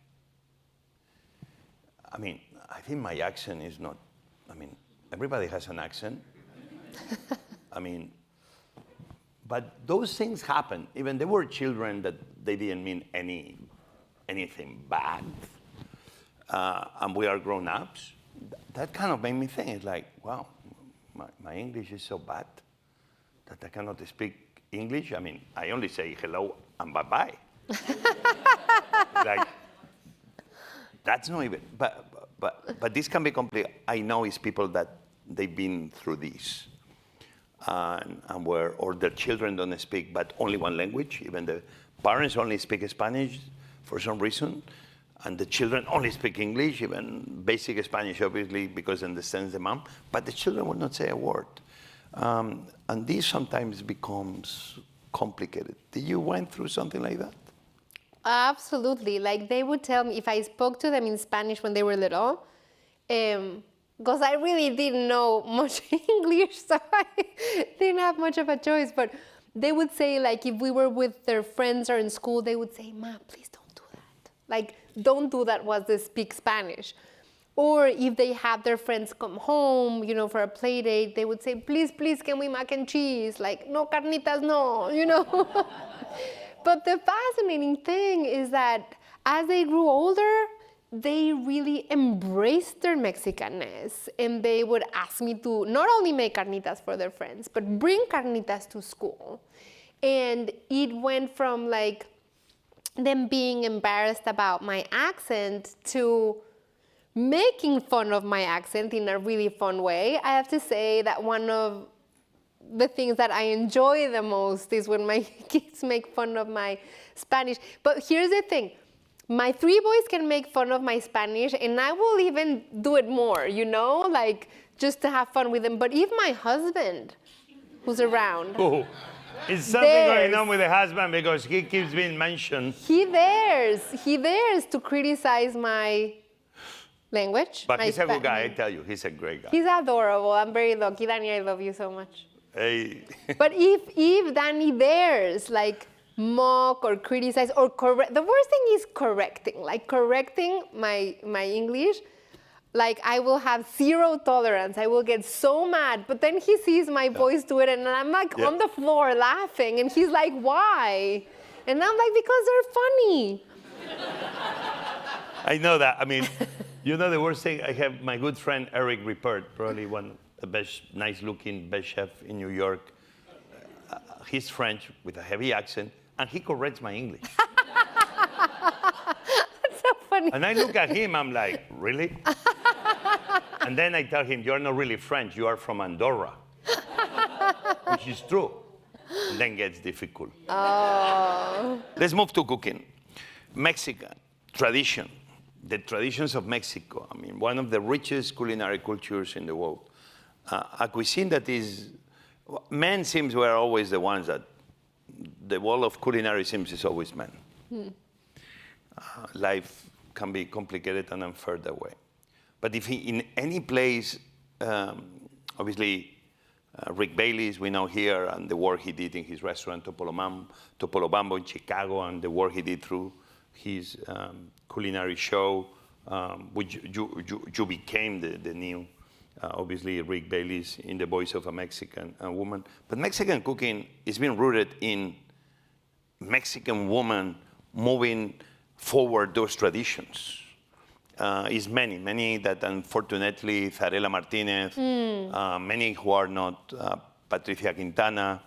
Speaker 1: I mean, I think my accent is not, I mean, everybody has an accent. I mean, but those things happen. Even they were children that they didn't mean anything bad. And we are grown-ups. That kind of made me think, it's like, wow, my English is so bad that I cannot speak English. I mean, I only say hello and bye-bye. Like, that's not even, but this can be complicated. I know it's people that they've been through this. And where, or their children don't speak but only one language. Even the parents only speak Spanish for some reason. And the children only speak English, even basic Spanish, obviously, because it understands the mom. But the children will not say a word. And this sometimes becomes complicated. Did you went through something like that?
Speaker 2: Absolutely. Like they would tell me if I spoke to them in Spanish when they were little, because I really didn't know much English, so I didn't have much of a choice. But they would say, like, if we were with their friends or in school, they would say, Ma, please don't do that. Like, don't do that while they speak Spanish. Or if they had their friends come home, you know, for a play date, they would say, please, please, can we mac and cheese? Like, no carnitas, no, you know. But the fascinating thing is that as they grew older, they really embraced their Mexicanness. And they would ask me to not only make carnitas for their friends, but bring carnitas to school. And it went from like them being embarrassed about my accent to making fun of my accent in a really fun way. I have to say that one of the things that I enjoy the most is when my kids make fun of my Spanish. But here's the thing. My 3 boys can make fun of my Spanish, and I will even do it more, you know, like just to have fun with them. But if my husband, who's around,
Speaker 3: is something going on with the husband because he keeps being mentioned.
Speaker 2: He dares to criticize my language.
Speaker 1: But he's a good guy, I tell you. He's a great guy.
Speaker 2: He's adorable. I'm very lucky. Danny, I love you so much.
Speaker 1: Hey.
Speaker 2: But if Danny dares, like, mock or criticize or correct, the worst thing is correcting. Like, correcting my English, like, I will have 0 tolerance. I will get so mad. But then he sees my voice do it, and I'm, like, on the floor laughing. And he's like, why? And I'm like, because they're funny.
Speaker 1: I know that. I mean, you know the worst thing? I have my good friend Eric Rippert, probably one of the best, nice-looking, best chef in New York. He's French with a heavy accent, and he corrects my English.
Speaker 2: That's so funny.
Speaker 1: And I look at him, I'm like, really? And then I tell him, you're not really French, you are from Andorra. Which is true. And then gets difficult.
Speaker 2: Oh.
Speaker 1: Let's move to cooking. Mexican tradition. The traditions of Mexico. I mean, one of the richest culinary cultures in the world. A cuisine that is, men seems were always the ones that, the world of culinary seems is always men. Life can be complicated and unfair that way. But if in any place, obviously, Rick Bailey's, we know here, and the work he did in his restaurant, Topolobambo in Chicago, and the work he did through his culinary show, which you became the new, obviously, Rick Bailey's in the voice of a Mexican woman. But Mexican cooking is being rooted in Mexican women moving forward those traditions. Is many that unfortunately, Zarela Martinez, many who are not, Patricia Quintana,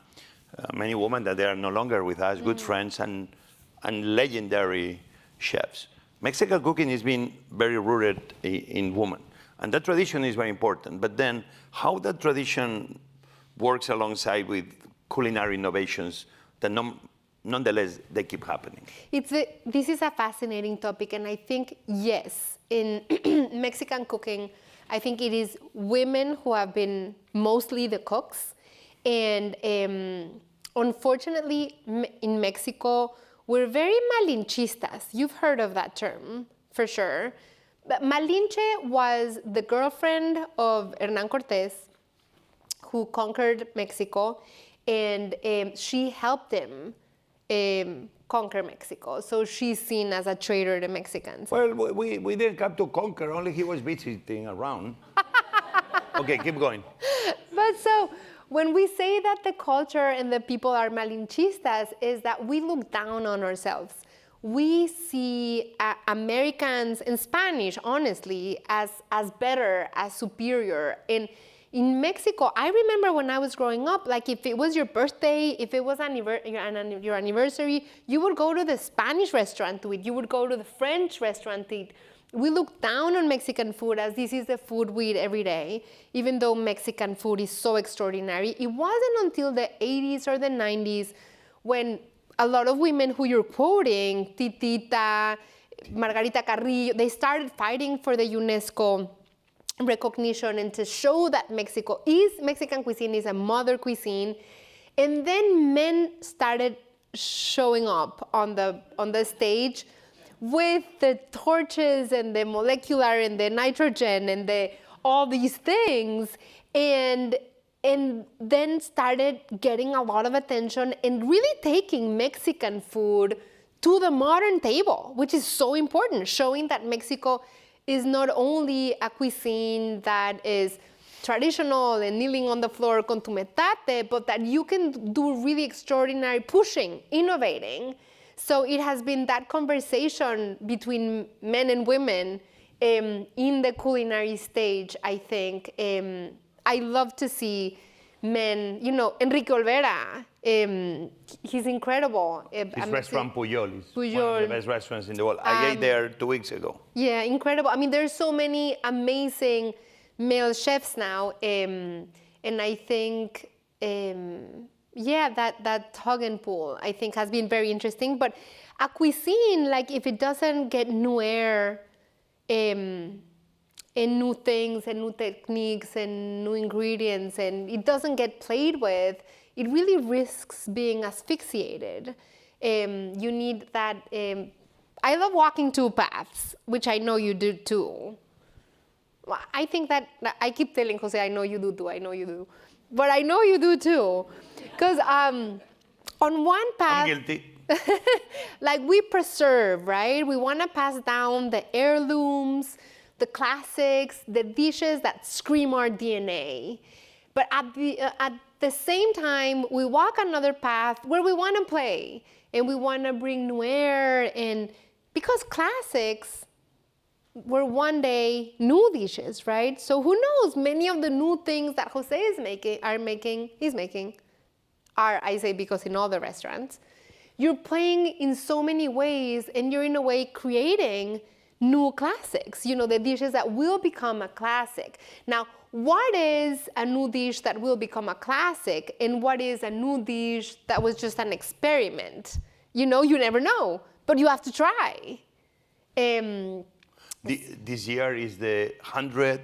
Speaker 1: many women that they are no longer with us, good friends and legendary chefs. Mexican cooking has been very rooted in women. And that tradition is very important. But then how that tradition works alongside with culinary innovations that nonetheless they keep happening.
Speaker 2: This is a fascinating topic, and I think, yes, in Mexican cooking, I think it is women who have been mostly the cooks. And unfortunately, in Mexico, we're very malinchistas. You've heard of that term, for sure. But Malinche was the girlfriend of Hernán Cortés, who conquered Mexico, and she helped him conquer Mexico. So she's seen as a traitor to Mexicans.
Speaker 1: Well, we didn't come to conquer, only he was visiting around. Okay, keep going.
Speaker 2: But so when we say that the culture and the people are malinchistas, is that we look down on ourselves. We see Americans and Spanish, honestly, as better, as superior. And in Mexico, I remember when I was growing up, like if it was your birthday, if it was your anniversary, you would go to the Spanish restaurant to eat. You would go to the French restaurant to eat. We look down on Mexican food as this is the food we eat every day, even though Mexican food is so extraordinary. It wasn't until the 80s or the 90s when a lot of women who you're quoting, Titita, Margarita Carrillo, they started fighting for the UNESCO recognition and to show that Mexican cuisine is a mother cuisine. And then men started showing up on the stage with the torches and the molecular and the nitrogen and all these things, and then started getting a lot of attention and really taking Mexican food to the modern table, which is so important, showing that Mexico is not only a cuisine that is traditional and kneeling on the floor con tu metate, but that you can do really extraordinary pushing, innovating. So it has been that conversation between men and women in the culinary stage, I think. I love to see men, Enrique Olvera, he's incredible.
Speaker 1: His restaurant Puyol is one
Speaker 2: Puyol.
Speaker 1: of the best restaurants in the world. I ate there 2 weeks ago.
Speaker 2: Yeah, incredible. I mean, there's so many amazing male chefs now, and I think, that tug and pull, I think, has been very interesting. But a cuisine, like if it doesn't get new air, and new things and new techniques and new ingredients, and it doesn't get played with, it really risks being asphyxiated. You need that. I love walking two paths, which I know you do too. I think that I keep telling Jose, I know you do too, I know you do. But I know you do too. Because on one path,
Speaker 1: I'm guilty.
Speaker 2: like we preserve, right? We want to pass down the heirlooms, the classics, the dishes that scream our DNA. But at the same time, we walk another path where we want to play and we want to bring new air, and because classics were one day new dishes, right? So who knows? Many of the new things that Jose is making, I say because in all the restaurants, you're playing in so many ways, and you're in a way creating new classics, the dishes that will become a classic. Now, what is a new dish that will become a classic, and what is a new dish that was just an experiment? You never know, but you have to try.
Speaker 1: This year is the 100th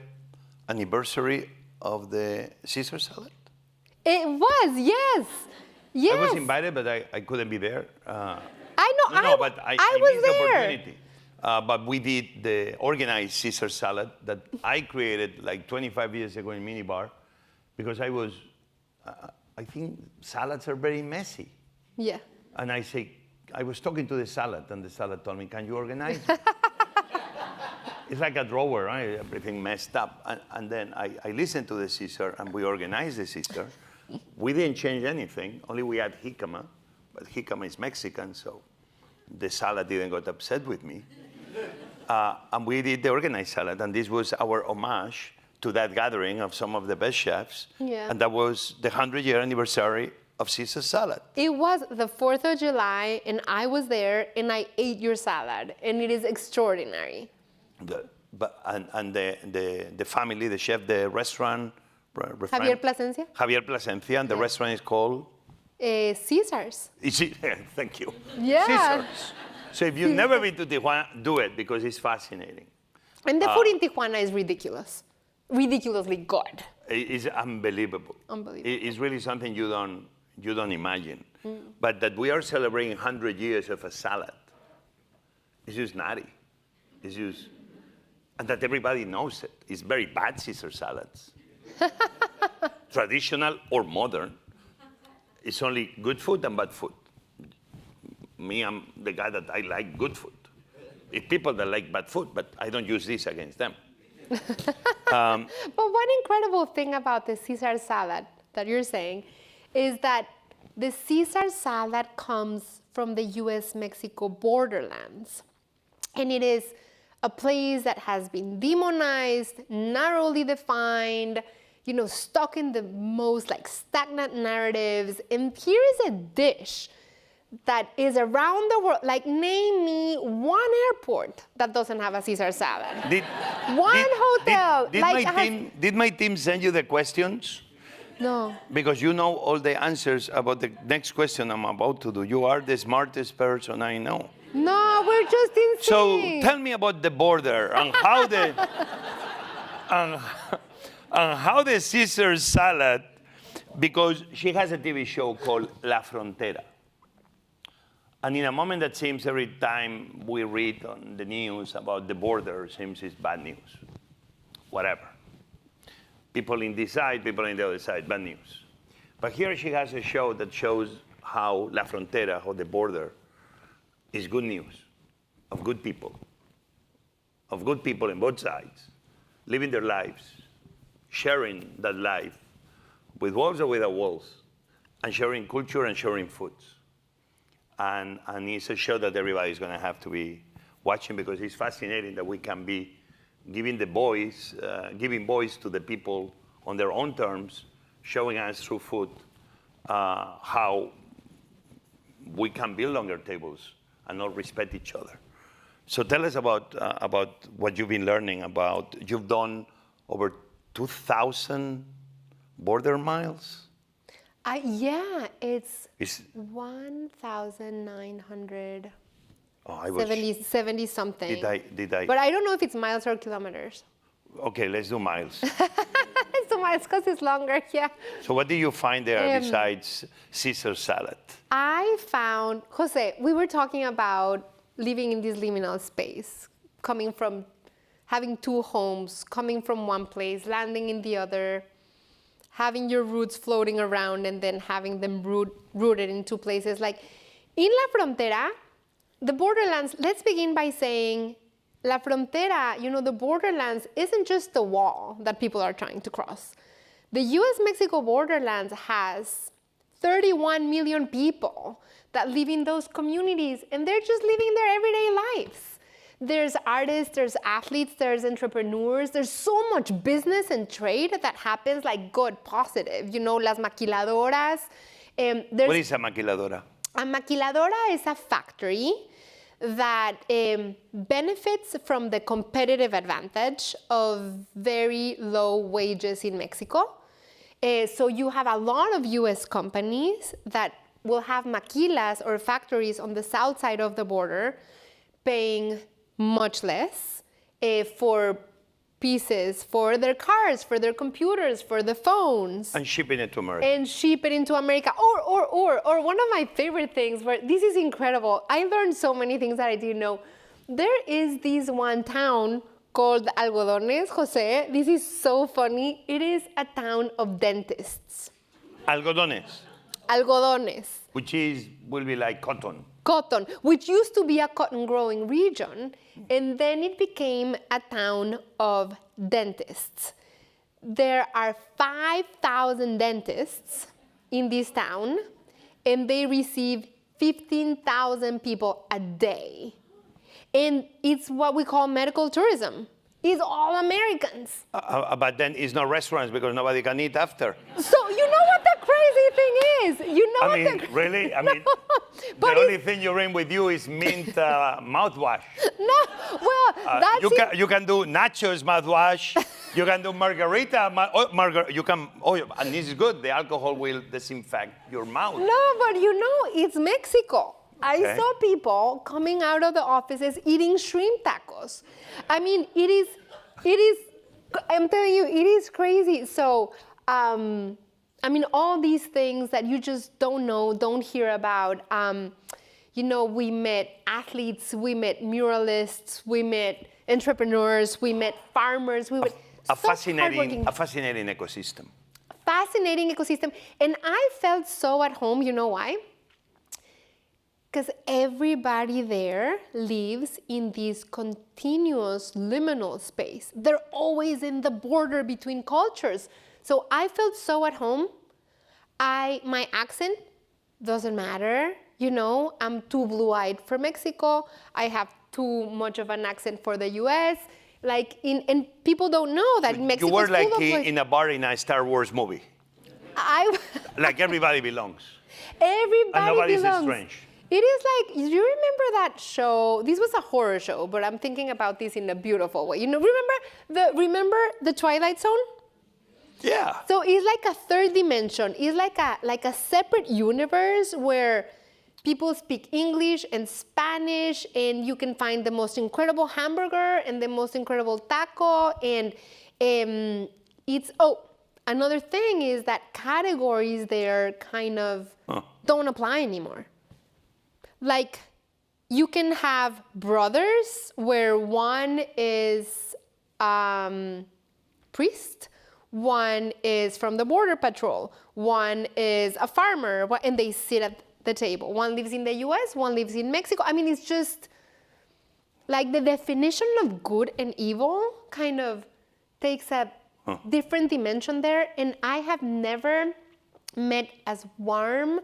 Speaker 1: anniversary of the Caesar salad.
Speaker 2: It was, yes. Yes.
Speaker 1: I was invited, but I couldn't be there.
Speaker 2: I know.
Speaker 1: No, but I
Speaker 2: was
Speaker 1: missed
Speaker 2: there.
Speaker 1: the opportunity. But we did the organized Caesar salad that I created like 25 years ago in Minibar, because I think salads are very messy.
Speaker 2: Yeah.
Speaker 1: And I was talking to the salad, and the salad told me, can you organize it? It's like a drawer, right? Everything messed up. And then I listened to the Caesar, and we organized the Caesar. We didn't change anything, only we had jicama. But jicama is Mexican, so the salad didn't get upset with me. And we did the organized salad, and this was our homage to that gathering of some of the best chefs.
Speaker 2: Yeah.
Speaker 1: And that was the 100-year anniversary of Caesar salad.
Speaker 2: It was the 4th of July, and I was there, and I ate your salad, and it is extraordinary.
Speaker 1: The family, the chef, the restaurant refrain?
Speaker 2: Javier Plasencia?
Speaker 1: Javier Plasencia, and the restaurant is called?
Speaker 2: Caesars.
Speaker 1: Thank you.
Speaker 2: Yeah.
Speaker 1: Caesars. So if you've never been to Tijuana, do it because it's fascinating.
Speaker 2: And the food in Tijuana is ridiculous. Ridiculously good.
Speaker 1: It's unbelievable.
Speaker 2: Unbelievable.
Speaker 1: It's really something you don't imagine. But that we are celebrating 100 years of a salad, it's just nutty. It's just, and that everybody knows it. It's very bad Caesar salads. Traditional or modern. It's only good food and bad food. Me, I'm the guy that I like good food. It's people that like bad food, but I don't use this against them.
Speaker 2: But one incredible thing about the Caesar salad that you're saying is that the Caesar salad comes from the US-Mexico borderlands. And it is a place that has been demonized, narrowly defined, stuck in the most stagnant narratives. And here is a dish that is around the world. Name me one airport that doesn't have a Caesar salad. Hotel.
Speaker 1: Did my team send you the questions?
Speaker 2: No.
Speaker 1: Because you know all the answers about the next question I'm about to do. You are the smartest person I know.
Speaker 2: No, we're just insane.
Speaker 1: So tell me about the border and how the Caesar salad, because she has a TV show called La Frontera. And in a moment that seems every time we read on the news about the border, seems it's bad news. Whatever. People in this side, people in the other side, bad news. But here she has a show that shows how La Frontera, how the border, is good news of good people in both sides, living their lives, sharing that life with walls or without walls, and sharing culture and sharing foods. And it's a show that everybody's going to have to be watching because it's fascinating that we can be giving voice to the people on their own terms, showing us through food how we can build longer tables and not respect each other. So tell us about what you've been learning about. You've done over 2,000 border miles?
Speaker 2: It's 1,970 70 something.
Speaker 1: Did I?
Speaker 2: But I don't know if it's miles or kilometers.
Speaker 1: Okay, let's do miles.
Speaker 2: Let's do miles because it's longer, yeah.
Speaker 1: So what did you find there besides Caesar salad?
Speaker 2: I found, Jose, we were talking about living in this liminal space, coming from having two homes, coming from one place, landing in the other, having your roots floating around and then having them rooted in two places. Like in La Frontera, the Borderlands, let's begin by saying La Frontera, the Borderlands isn't just the wall that people are trying to cross. The US-Mexico Borderlands has 31 million people that live in those communities, and they're just living their everyday lives. There's artists, there's athletes, there's entrepreneurs, there's so much business and trade that happens like good, positive. Las maquiladoras.
Speaker 1: What is a maquiladora?
Speaker 2: A maquiladora is a factory that benefits from the competitive advantage of very low wages in Mexico. So you have a lot of US companies that will have maquilas or factories on the south side of the border paying much less for pieces, for their cars, for their computers, for the phones.
Speaker 1: And shipping it to America.
Speaker 2: And ship it into America. Or one of my favorite things, where this is incredible. I learned so many things that I didn't know. There is this one town called Algodones, Jose. This is so funny. It is a town of dentists.
Speaker 1: Algodones.
Speaker 2: Algodones.
Speaker 1: Which will be like cotton.
Speaker 2: Cotton, which used to be a cotton growing region, and then it became a town of dentists. There are 5,000 dentists in this town, and they receive 15,000 people a day. And it's what we call medical tourism. It's all Americans.
Speaker 1: But then it's not restaurants because nobody can eat after.
Speaker 2: So you know what the crazy thing is?
Speaker 1: Really? I mean, the only thing you bring with you is mint mouthwash.
Speaker 2: No, well, that's
Speaker 1: you can do nachos mouthwash You can do margarita. You can. Oh, and this is good. The alcohol will disinfect your mouth.
Speaker 2: No, but it's Mexico. I saw people coming out of the offices eating shrimp tacos. I mean, it is. I'm telling you, it is crazy. So, I mean, all these things that you just don't know, don't hear about. We met athletes, we met muralists, we met entrepreneurs, we met farmers, we met
Speaker 1: a fascinating ecosystem.
Speaker 2: Fascinating ecosystem. And I felt so at home. You know why? Because everybody there lives in this continuous liminal space. They're always in the border between cultures. So I felt so at home. My accent doesn't matter. I'm too blue-eyed for Mexico. I have too much of an accent for the US. And people don't know that Mexico.
Speaker 1: You were like in a bar in a Star Wars movie. Like everybody belongs.
Speaker 2: Everybody
Speaker 1: and nobody's
Speaker 2: belongs.
Speaker 1: strange.
Speaker 2: It is like, you remember that show? This was a horror show, but I'm thinking about this in a beautiful way. Remember the Twilight Zone?
Speaker 1: Yeah.
Speaker 2: So it's like a third dimension. It's like a separate universe where people speak English and Spanish, and you can find the most incredible hamburger and the most incredible taco. And another thing is that categories there kind of don't apply anymore. Like, you can have brothers where one is priest, one is from the border patrol, one is a farmer, and they sit at the table. One lives in the US, one lives in Mexico. I mean, it's just like the definition of good and evil kind of takes a different dimension there. And I have never met as warm,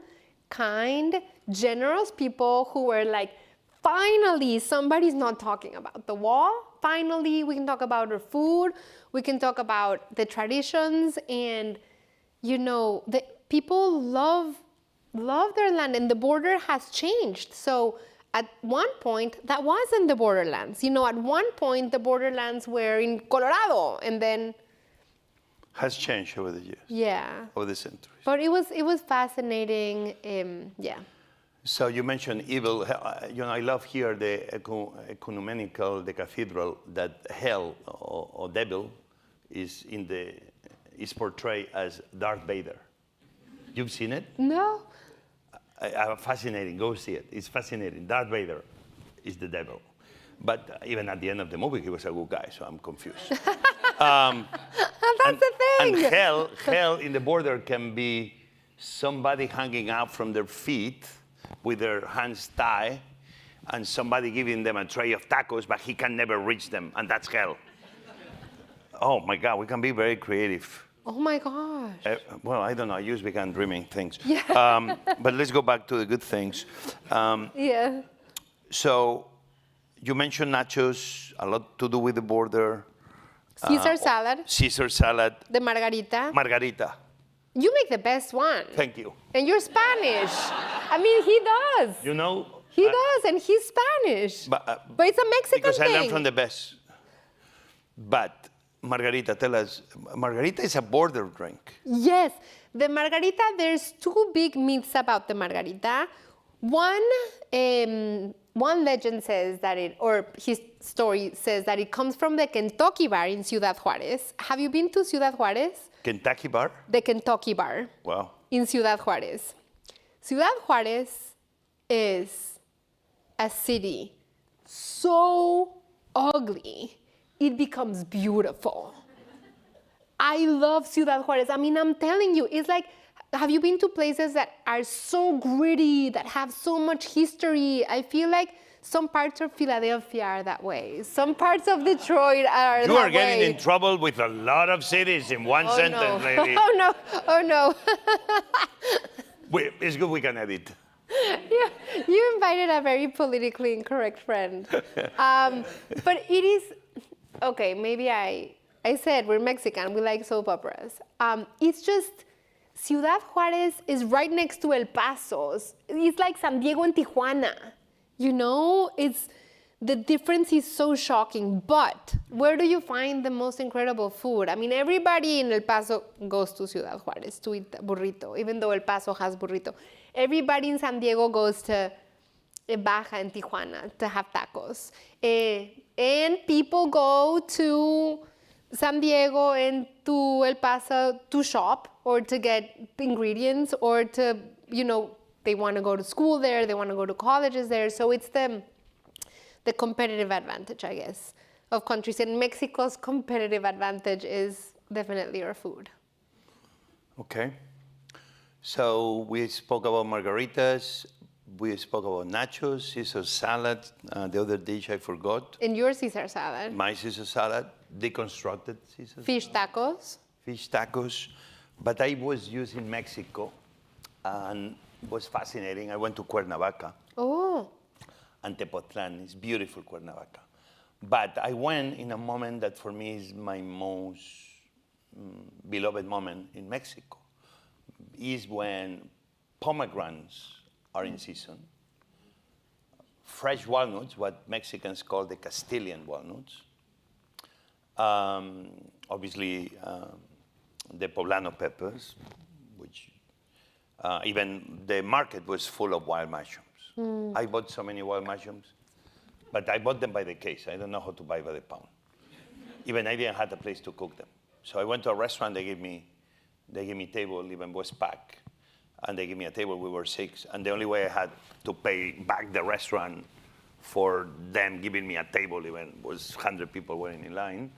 Speaker 2: kind, generous people who were like, finally, somebody's not talking about the wall. Finally, we can talk about our food. We can talk about the traditions. And, the people love their land, and the border has changed. So at one point, that wasn't the Borderlands. At one point, the Borderlands were in Colorado, and then
Speaker 1: has changed over the years.
Speaker 2: Yeah.
Speaker 1: Over the centuries.
Speaker 2: But it was fascinating. Yeah.
Speaker 1: So you mentioned evil. I love here the ecumenical, the cathedral, that hell or devil is portrayed as Darth Vader. You've seen it?
Speaker 2: No.
Speaker 1: Fascinating. Go see it. It's fascinating. Darth Vader is the devil. But even at the end of the movie, he was a good guy, so I'm confused.
Speaker 2: That's the thing.
Speaker 1: And hell in the border can be somebody hanging out from their feet with their hands tied, and somebody giving them a tray of tacos, but he can never reach them, and that's hell. Oh my God, we can be very creative.
Speaker 2: Oh my gosh.
Speaker 1: Well, I don't know. I usually began dreaming things.
Speaker 2: Yeah.
Speaker 1: But let's go back to the good things.
Speaker 2: Yeah.
Speaker 1: So you mentioned nachos, a lot to do with the border.
Speaker 2: Caesar salad.
Speaker 1: Caesar salad.
Speaker 2: The margarita.
Speaker 1: Margarita.
Speaker 2: You make the best one.
Speaker 1: Thank you.
Speaker 2: And you're Spanish. I mean, he does.
Speaker 1: You know?
Speaker 2: He does, and he's Spanish. But it's a Mexican
Speaker 1: because
Speaker 2: thing.
Speaker 1: I learned from the best. But margarita, tell us, margarita is a border drink.
Speaker 2: Yes. The margarita, there's two big myths about the margarita. One legend says that his story says that it comes from the Kentucky bar in Ciudad Juarez. Have you been to Ciudad Juarez?
Speaker 1: Kentucky bar?
Speaker 2: The Kentucky bar.
Speaker 1: Wow.
Speaker 2: In Ciudad Juarez. Ciudad Juarez is a city so ugly, it becomes beautiful. I love Ciudad Juarez. I mean, I'm telling you, it's like, have you been to places that are so gritty, that have so much history? I feel like some parts of Philadelphia are that way. Some parts of Detroit are that way.
Speaker 1: You are getting in trouble with a lot of cities in one sentence, lady.
Speaker 2: Oh, no. Oh, no.
Speaker 1: It's good we can edit.
Speaker 2: Yeah, you invited a very politically incorrect friend. But it is, okay, maybe I said we're Mexican, we like soap operas. It's just, Ciudad Juarez is right next to El Paso. It's like San Diego and Tijuana. It's the difference is so shocking. But where do you find the most incredible food? I mean, everybody in El Paso goes to Ciudad Juárez to eat burrito, even though El Paso has burrito. Everybody in San Diego goes to Baja and Tijuana to have tacos. And people go to San Diego and to El Paso to shop or to get ingredients or to, they want to go to school there, they want to go to colleges there. So it's the competitive advantage, I guess, of countries. And Mexico's competitive advantage is definitely our food.
Speaker 1: Okay. So we spoke about margaritas. We spoke about nachos, Caesar salad. The other dish I forgot.
Speaker 2: And your Caesar salad.
Speaker 1: My Caesar salad, deconstructed Caesar
Speaker 2: Fish tacos.
Speaker 1: Fish tacos. But I was used in Mexico and it was fascinating. I went to Cuernavaca.
Speaker 2: Oh.
Speaker 1: And Tepoztlán. It's beautiful, Cuernavaca. But I went in a moment that for me is my most beloved moment in Mexico. Is when pomegranates are in season. Fresh walnuts, what Mexicans call the Castilian walnuts. Obviously, the poblano peppers, which even the market was full of wild mushrooms. I bought so many wild mushrooms, but I bought them by the case. I don't know how to buy by the pound. Even I didn't have a place to cook them. So I went to a restaurant, they gave me table, even was packed. And they gave me a table, we were 6. And the only way I had to pay back the restaurant for them giving me a table, even was 100 people waiting in line.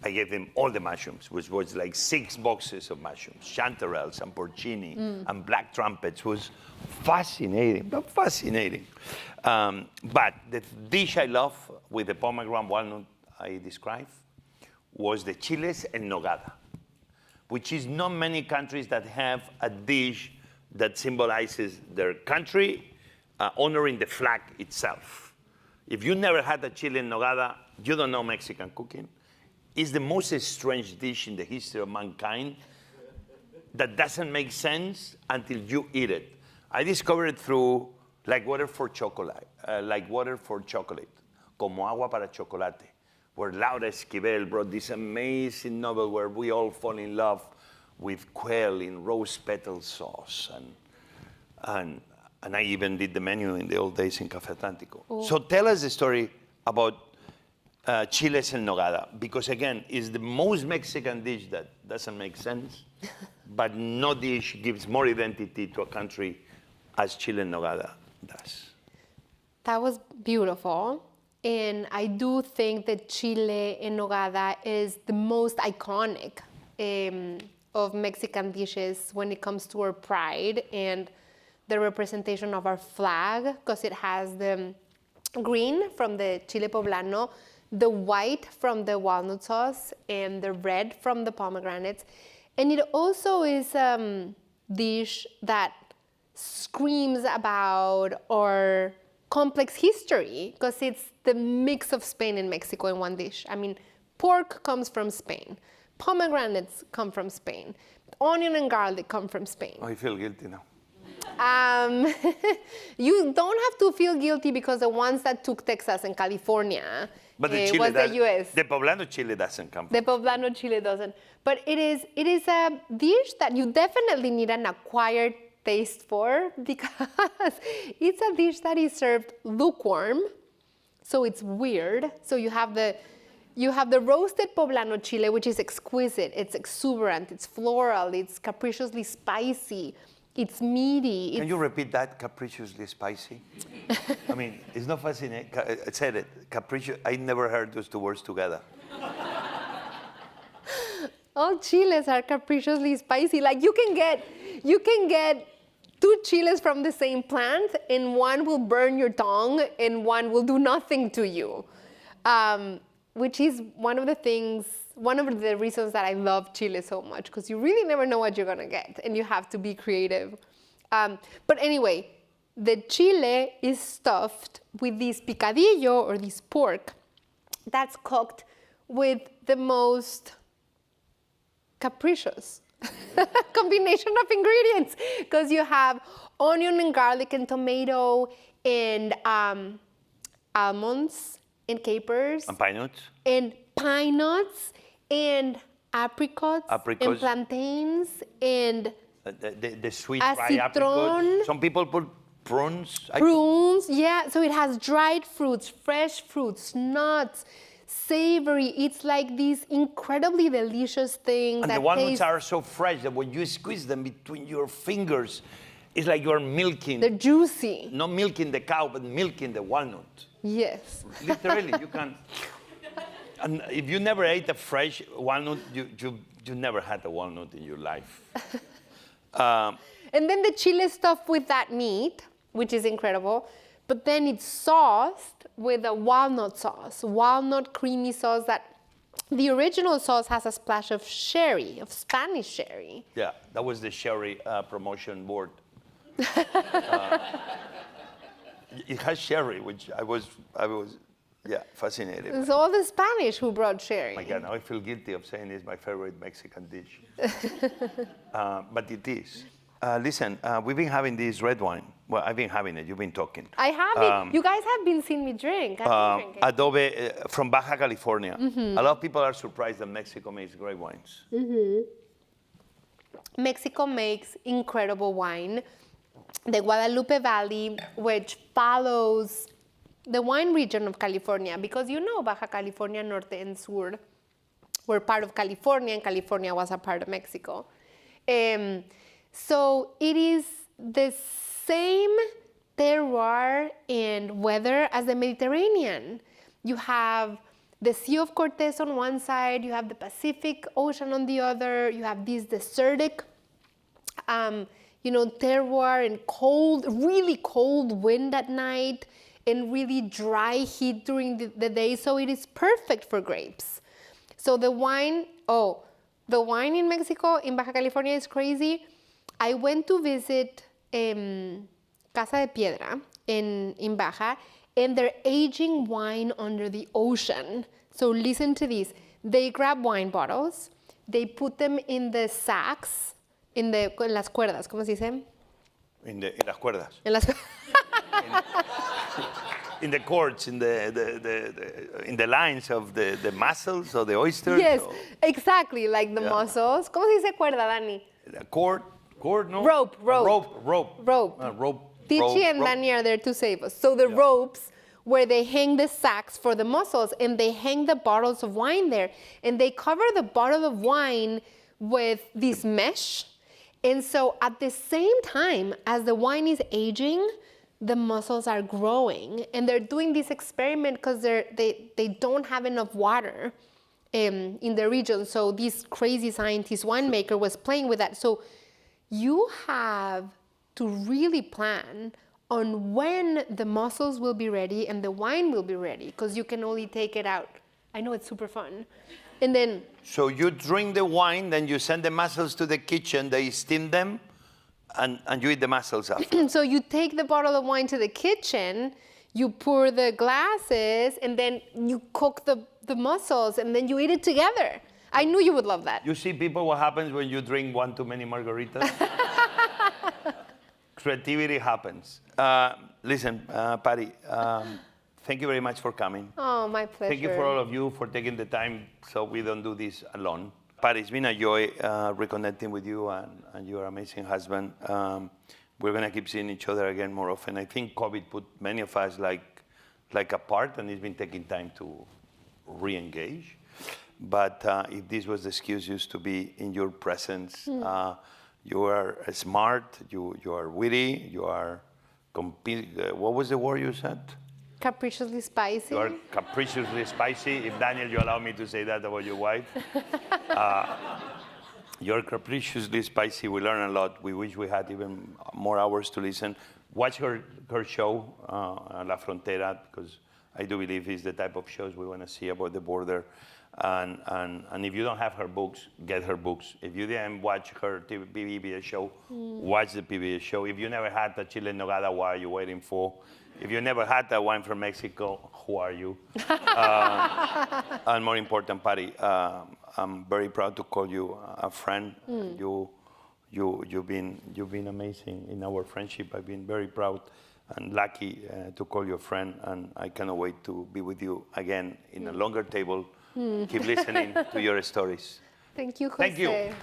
Speaker 1: I gave them all the mushrooms, which was like 6 boxes of mushrooms, chanterelles and porcini and black trumpets. It was fascinating, fascinating. But the dish I love with the pomegranate walnut I described was the chiles en nogada, which is not many countries that have a dish that symbolizes their country, honoring the flag itself. If you never had a chile en nogada, you don't know Mexican cooking. It's the most strange dish in the history of mankind that doesn't make sense until you eat it. I discovered it through like water for chocolate, como agua para chocolate, where Laura Esquivel brought this amazing novel where we all fall in love with quail in rose petal sauce. And I even did the menu in the old days in Café Atlántico.
Speaker 2: Ooh.
Speaker 1: So tell us the story about chiles en nogada, because again, it's the most Mexican dish that doesn't make sense, but no dish gives more identity to a country as chile en nogada does.
Speaker 2: That was beautiful. And I do think that chile en nogada is the most iconic of Mexican dishes when it comes to our pride and the representation of our flag, because it has the green from the chile poblano, the white from the walnut sauce, and the red from the pomegranates. And it also is a dish that screams about our complex history, because it's the mix of Spain and Mexico in one dish. I mean, pork comes from Spain. Pomegranates come from Spain. Onion and garlic come from Spain.
Speaker 1: I feel guilty now.
Speaker 2: You don't have to feel guilty because the ones that took Texas and California
Speaker 1: But the chile
Speaker 2: was the U.S.
Speaker 1: The poblano chile doesn't come.
Speaker 2: The poblano chile doesn't. But it is a dish that you definitely need an acquired taste for, because it's a dish that is served lukewarm, so it's weird. So you have the roasted poblano chile, which is exquisite. It's exuberant. It's floral. It's capriciously spicy. It's meaty.
Speaker 1: Can you repeat that? Capriciously spicy? I mean, it's not fascinating. I said it. Capricious. I never heard those 2 words together.
Speaker 2: All chiles are capriciously spicy. Like you can get 2 chiles from the same plant, and one will burn your tongue, and one will do nothing to you. Which is one of the reasons that I love Chile so much, because you really never know what you're gonna get, and you have to be creative. But anyway, the chile is stuffed with this picadillo, or this pork, that's cooked with the most capricious combination of ingredients, because you have onion and garlic and tomato and almonds and capers
Speaker 1: And pine nuts.
Speaker 2: and pine nuts and apricots and plantains and
Speaker 1: The sweet
Speaker 2: a
Speaker 1: dry
Speaker 2: citron.
Speaker 1: apricots. Some people put prunes.
Speaker 2: prunes. Yeah, so it has dried fruits, fresh fruits, nuts, savory. It's like this incredibly delicious thing
Speaker 1: And
Speaker 2: that
Speaker 1: the walnuts
Speaker 2: tastes.
Speaker 1: are so fresh that when you squeeze them between your fingers, it's like you're milking.
Speaker 2: They're juicy.
Speaker 1: Not milking the cow, but milking the walnut.
Speaker 2: Yes.
Speaker 1: Literally, you can. And if you never ate a fresh walnut, you never had a walnut in your life.
Speaker 2: And then the chile stuff with that meat, which is incredible. But then it's sauced with a walnut sauce, walnut creamy sauce that the original sauce has a splash of sherry, of Spanish sherry.
Speaker 1: Yeah, that was the sherry promotion board. It has sherry, which I was fascinated.
Speaker 2: It's all the Spanish who brought sherry.
Speaker 1: My God, now I feel guilty of saying it's my favorite Mexican dish. But it is. Listen, we've been having this red wine. Well, I've been having it. You've been talking.
Speaker 2: I have it. You guys have been seeing me drink. I've been drinking.
Speaker 1: Adobe from Baja California. A lot of people are surprised that Mexico makes great wines.
Speaker 2: Mexico makes incredible wine. The Guadalupe Valley, which follows the wine region of California, because you know Baja California, Norte and Sur were part of California, and California was a part of Mexico. So it is the same terroir and weather as the Mediterranean. You have the Sea of Cortez on one side, you have the Pacific Ocean on the other, you have this desertic, terroir and cold, really cold wind at night and really dry heat during the day. So it is perfect for grapes. So the wine in Mexico, in Baja California is crazy. I went to visit Casa de Piedra in Baja, and they're aging wine under the ocean. So listen to this. They grab wine bottles, they put them in the sacks, en las cuerdas, ¿cómo se dice?
Speaker 1: En las cuerdas.
Speaker 2: En las
Speaker 1: In the cords, in the lines of the mussels or the oysters.
Speaker 2: Yes, exactly, like the mussels. ¿Cómo se dice cuerda, Dani?
Speaker 1: Cord, no?
Speaker 2: Rope.
Speaker 1: Rope.
Speaker 2: Tichi and Dani are there to save us. So the ropes where they hang the sacks for the mussels, and they hang the bottles of wine there, and they cover the bottle of wine with this mesh. And so at the same time as the wine is aging, the mussels are growing, and they're doing this experiment because they don't have enough water in the region. So this crazy scientist winemaker was playing with that. So you have to really plan on when the mussels will be ready and the wine will be ready, because you can only take it out. I know, it's super fun. And then...
Speaker 1: So you drink the wine, then you send the mussels to the kitchen, they steam them, and you eat the mussels after.
Speaker 2: So you take the bottle of wine to the kitchen, you pour the glasses, and then you cook the mussels, and then you eat it together. I knew you would love that.
Speaker 1: You see, people, what happens when you drink one too many margaritas? Creativity happens. Listen, Pati, thank you very much for coming.
Speaker 2: Oh, my pleasure.
Speaker 1: Thank you for all of you for taking the time so we don't do this alone. Pati, it's been a joy reconnecting with you and your amazing husband. We're going to keep seeing each other again more often. I think COVID put many of us like apart, and it's been taking time to re-engage. But if this was the excuse, used to be in your presence. You are smart, you are witty, you are, what was the word you said?
Speaker 2: Capriciously spicy.
Speaker 1: You are capriciously spicy. If Daniel, you allow me to say that about your wife. You're capriciously spicy. We learn a lot. We wish we had even more hours to listen. Watch her show, La Frontera, because I do believe it's the type of shows we want to see about the border. And if you don't have her books, get her books. If you didn't watch her PBS show, watch the PBS show. If you never had a Chile Nogada, what are you waiting for? If you never had that wine from Mexico, who are you? And more important, Pati, I'm very proud to call you a friend. You've been amazing in our friendship. I've been very proud and lucky to call you a friend. And I cannot wait to be with you again in a longer table. Keep listening to your stories.
Speaker 2: Thank you, Jose.
Speaker 1: Thank you.